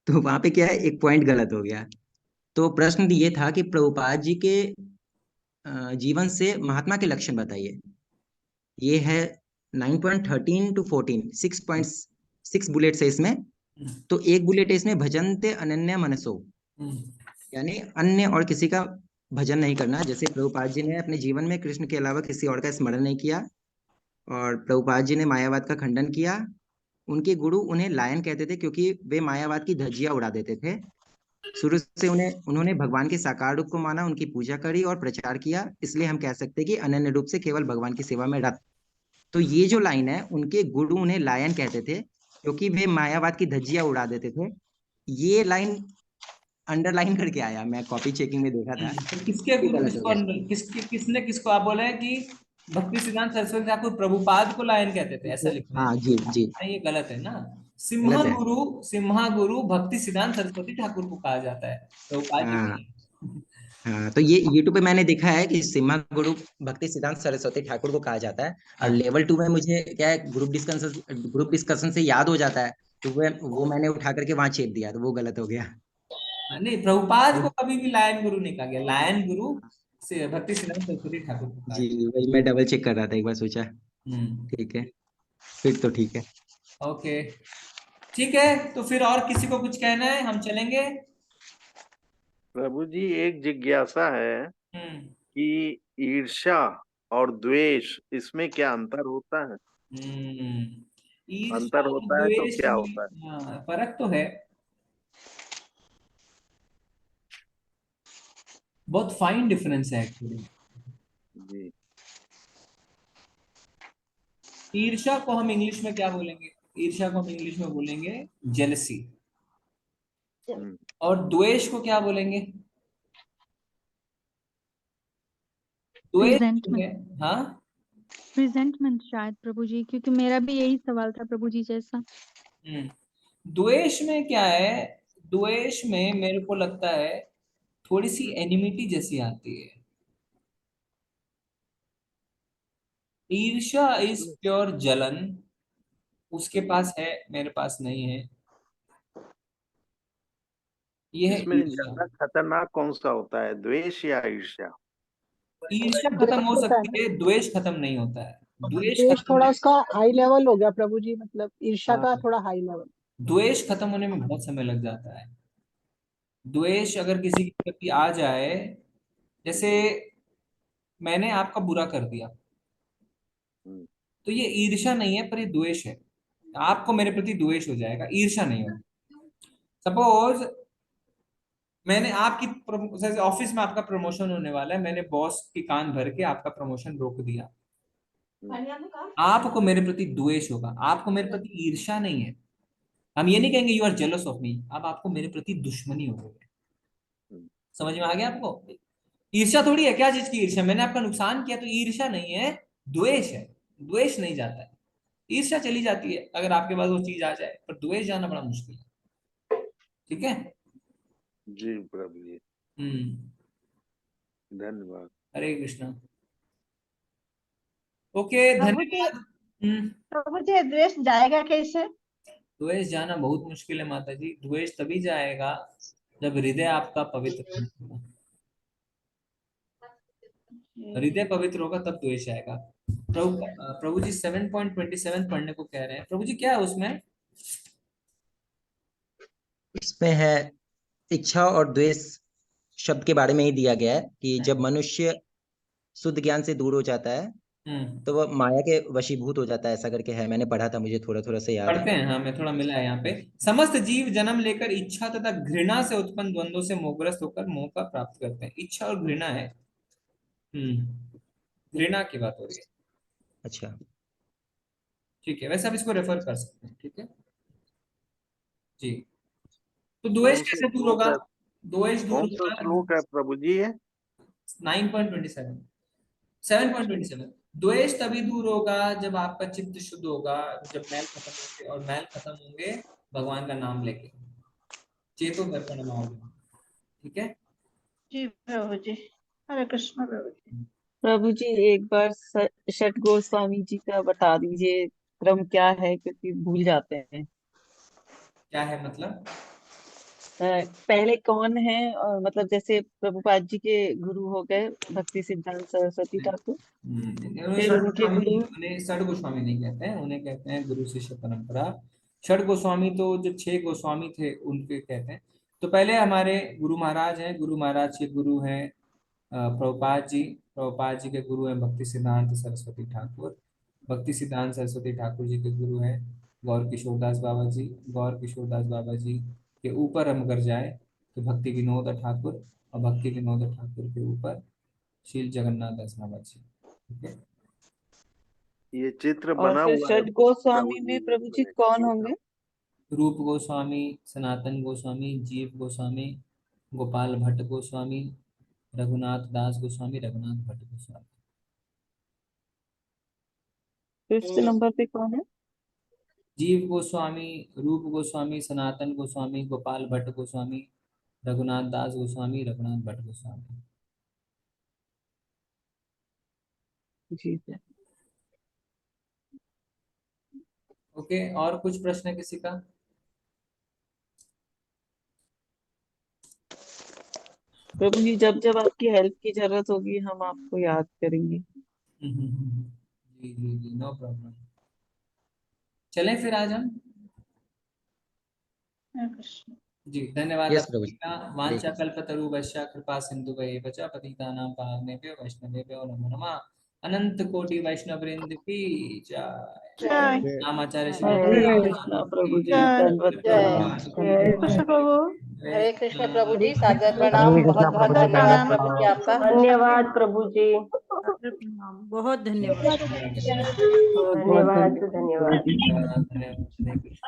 तो वहां पे क्या है, एक पॉइंट गलत हो गया। तो प्रश्न ये था कि प्रभुपाद जी के जीवन से महात्मा के लक्षण बताइए। ये है 9.13 to 14, 6.6 बुलेट्स है इसमें। तो एक बुलेट है इसमें, भजनते अनन्य मनसो, यानी अन्य और किसी का भजन नहीं करना। जैसे प्रभुपाद जी ने अपने जीवन में कृष्ण के अलावा किसी और का स्मरण नहीं किया, और प्रभुपाद जी ने मायावाद का खंडन किया। उनके गुरु उन्हें लायन कहते थे क्योंकि वे मायावाद की धज्जियां उड़ा देते थे। शुरू से उन्होंने भगवान के साकार रूप को माना, उनकी पूजा करी और प्रचार किया। इसलिए हम कह सकते हैं कि अनन्य रूप से केवल भगवान की सेवा में रत। तो ये जो लाइन है, उनके गुरु उन्हें लायन कहते थे क्योंकि वे मायावाद की धज्जियां उड़ा देते थे। ये लाइन अंडरलाइन करके आया, मैं कॉपी चेकिंग में देखा था। तो किसके ये गुरु गलत हो गया। किसने किसको, आप बोले हैं कि भक्ति सिद्धांत सरस्वती ठाकुर प्रभुपाद को लायन कहते थे, ऐसा लिखना है। हाँ जी जी, नहीं, ये गलत है ना। गलत है। सिम्हा गुरु भक्ति सिद्धांत सरस्वती ठाकुर को कहा जाता है, प्रभुपाद जी हाँ नहीं। हाँ, तो ये यूट्यूब पे मैंने देखा है कि सिम्हा गुरु भक्ति सिद्धांत सरस्वती ठाकुर को कहा जाता है। और लेवल 2 में मुझे क्या है, ग्रुप डिस्कशन से याद हो जाता है, तो वो मैंने उठा करके वहां चेप दिया, तो वो गलत हो गया। नहीं, प्रभुपाद को कभी भी लायन गुरु नहीं कहा गया। लायन गुरु से भक्ति सिद्धांत सरस्वती ठाकुर को कहा जी, वही मैं डबल चेक कर रहा था, एक बार सोचा। गया। ठीक है, फिर तो ठीक है। ओके, ठीक है। तो फिर और किसी को कुछ कहना है, हम चलेंगे। प्रभु जी, एक जिज्ञासा है कि ईर्ष्या और द्वेष, इसमें क्या अंतर होता है? ईर्ष्या अंतर और होता है तो द्वेष क्या में होता है? हाँ, फर्क तो है, बहुत फाइन डिफरेंस है एक्चुअली। जी, ईर्ष्या को हम इंग्लिश में क्या बोलेंगे? ईर्ष्या को हम इंग्लिश में बोलेंगे जेलसी। और द्वेष को क्या बोलेंगे? द्वेष जो है, हाँ, रिजेंटमेंट शायद प्रभु जी, क्योंकि मेरा भी यही सवाल था प्रभु जी जैसा। द्वेष में क्या है? द्वेष में मेरे को लगता है थोड़ी सी एनिमिटी जैसी आती है। ईर्ष्या इज प्योर जलन, उसके पास है, मेरे पास नहीं है। ये है इसमें ईर्ष्या। ज्यादा खतरनाक कौन सा होता है, द्वेष या ईर्ष्या? ईर्ष्या खत्म द्वेष हो होता है सकती है, द्वेष खत्म नहीं होता है। द्वेष द्वेष खत्म थोड़ा होने उसका हाई लेवल हो गया प्रभु जी, मतलब ईर्ष्या हाँ, का थोड़ा हाई लेवल। द्वेष खत्म होने में बहुत समय लग जाता है। द्वेष अगर किसी के प्रति आ जाए, जैसे मैंने आपका बुरा कर दिया, तो ये ईर्ष्या नहीं है, पर ये द्वेष है। आपको मेरे प्रति द्वेष हो जाएगा, ईर्ष्या नहीं होगी। सपोज मैंने आपकी जैसे ऑफिस में आपका प्रमोशन होने वाला है, मैंने बॉस की कान भर के आपका प्रमोशन रोक दिया, आपको मेरे प्रति द्वेष होगा, आपको मेरे प्रति ईर्ष्या नहीं है। हम ये नहीं कहेंगे you are jealous of me, अब आपको मेरे प्रति दुश्मनी हो गई। समझ में आ गया आपको? ईर्ष्या थोड़ी है, क्या चीज की ईर्ष्या? मैंने आपका नुकसान किया तो ईर्ष्या नहीं है, द्वेष है। द्वेष नहीं जाता है, ईर्ष्या चली जाती है अगर आपके पास वो चीज आ जाए, पर द्वेष जाना बड़ा मुश्किल है। ठीक है जी प्रभु जी, धन्यवाद। हरे कृष्णा। ओके, धन्यवाद। प्रभु जी, द्वेष जाएगा कैसे? द्वेष जाना बहुत मुश्किल है माता जी। द्वेष तभी जाएगा जब हृदय आपका पवित्र होगा। हृदय पवित्र होगा तब द्वेष आएगा। प्रभु जी 7.27 पढ़ने को कह रहे हैं। प्रभु जी क्या है उसमें? इसमें है इच्छा और द्वेष शब्द के बारे में ही दिया गया है कि जब मनुष्य शुद्ध ज्ञान से दूर हो जाता है तो वह माया के वशीभूत हो जाता है, ऐसा करके है। मैंने पढ़ा था, मुझे थोड़ा थोड़ा से याद पढ़ते है। हैं, हाँ, मैं थोड़ा मिला है यहाँ पे। समस्त जीव जन्म लेकर इच्छा तथा घृणा से उत्पन्न द्वंद्वों से मोहग्रस्त होकर मोह का प्राप्त करते हैं। इच्छा और घृणा है, घृणा की बात हो रही है। अच्छा, ठीक है, वैसे आप इसको रेफर कर सकते हैं। ठीक है जी। तो द्वेष कौन सा कैसे दूर श्लोक होगा? है? द्वेष दूर कौन सा होगा श्लोक है प्रभु जी ये? 9.27 7.27। द्वेष तभी दूर होगा जब आपका चित्त शुद्ध होगा, जब मैल खत्म होंगे, और मैल खत्म होंगे भगवान का नाम लेके, चेतो दर्पण माओगे। ठीक है जी प्रभु जी, हरे कृष्ण प्रभु जी। प्रभु जी, एक बार षट गोस्वामी जी का बता दीजिए, क्रम क्या है, क्योंकि भूल जाते हैं। क्या है मतलब? पहले कौन है, मतलब जैसे प्रभुपाद जी के गुरु हो गए भक्ति सिद्धांत सरस्वती ठाकुर, उन्हें फिर षड उनके गोस्वामी, गुरु। उन्हें षड गोस्वामी नहीं कहते हैं, उन्हें कहते हैं गुरु शिष्य परंपरा। षड गोस्वामी तो जो 6 गोस्वामी थे उनके कहते हैं। तो पहले हमारे गुरु महाराज हैं, गुरु महाराज के गुरु हैं प्रभुपाद जी। प्रभुपाद जी के गुरु हैं भक्ति सिद्धांत सरस्वती ठाकुर। भक्ति सिद्धांत सरस्वती ठाकुर जी के गुरु हैं गौर किशोरदास बाबा जी। गौर किशोरदास बाबा जी के ऊपर हम अगर जाए तो भक्ति विनोद ठाकुर, और भक्ति विनोद ठाकुर के ऊपर श्री जगन्नाथ दास बाबा जी। ठीक है। ये चित्र और बना फिर हुआ है षड गोस्वामी में प्रभु जी कौन होंगे? रूप गोस्वामी, सनातन गोस्वामी, जीव गोस्वामी, गोपाल भट्ट गोस्वामी, रघुनाथ दास गोस्वामी, रघुनाथ भट्ट गोस्वामी। 5th नंबर पे कौन है? जीव गोस्वामी, रूप गोस्वामी, सनातन गोस्वामी, गोपाल भट्ट गोस्वामी, रघुनाथ दास गोस्वामी, रघुनाथ भट्ट गोस्वामी। जी सर। ओके, और कुछ प्रश्न है किसी का? प्रभु जी जब जब आपकी हेल्प की जरूरत होगी हम आपको याद करेंगे। जी जी जी, नो प्रॉब्लम। चलें फिर आज हम। जी धन्यवाद यस आप प्रभु सभी जी। का। हरे वांछा कृष्ण। कल्पतरुभ्यश्च कृपा सिन्धुभ्येव च पतितानां पावनेभ्यो वैष्णवेभ्यो नमो नमः। अनंत कोटि वैष्णव वृंद की जय। नामाचार्य श्री हरे कृष्णा प्रभु जी, दंडवत प्रणाम। हरे कृष्ण प्रभु जी, सादर प्रणाम, बहुत बहुत धन्यवाद प्रभु जी आपका। धन्यवाद प्रभु जी। सादर प्रणाम, बहुत धन्यवाद। बहुत बहुत धन्यवाद धन्यवाद प्रभु धन्यवाद। जी। धन्यवाद। हरे कृष्ण।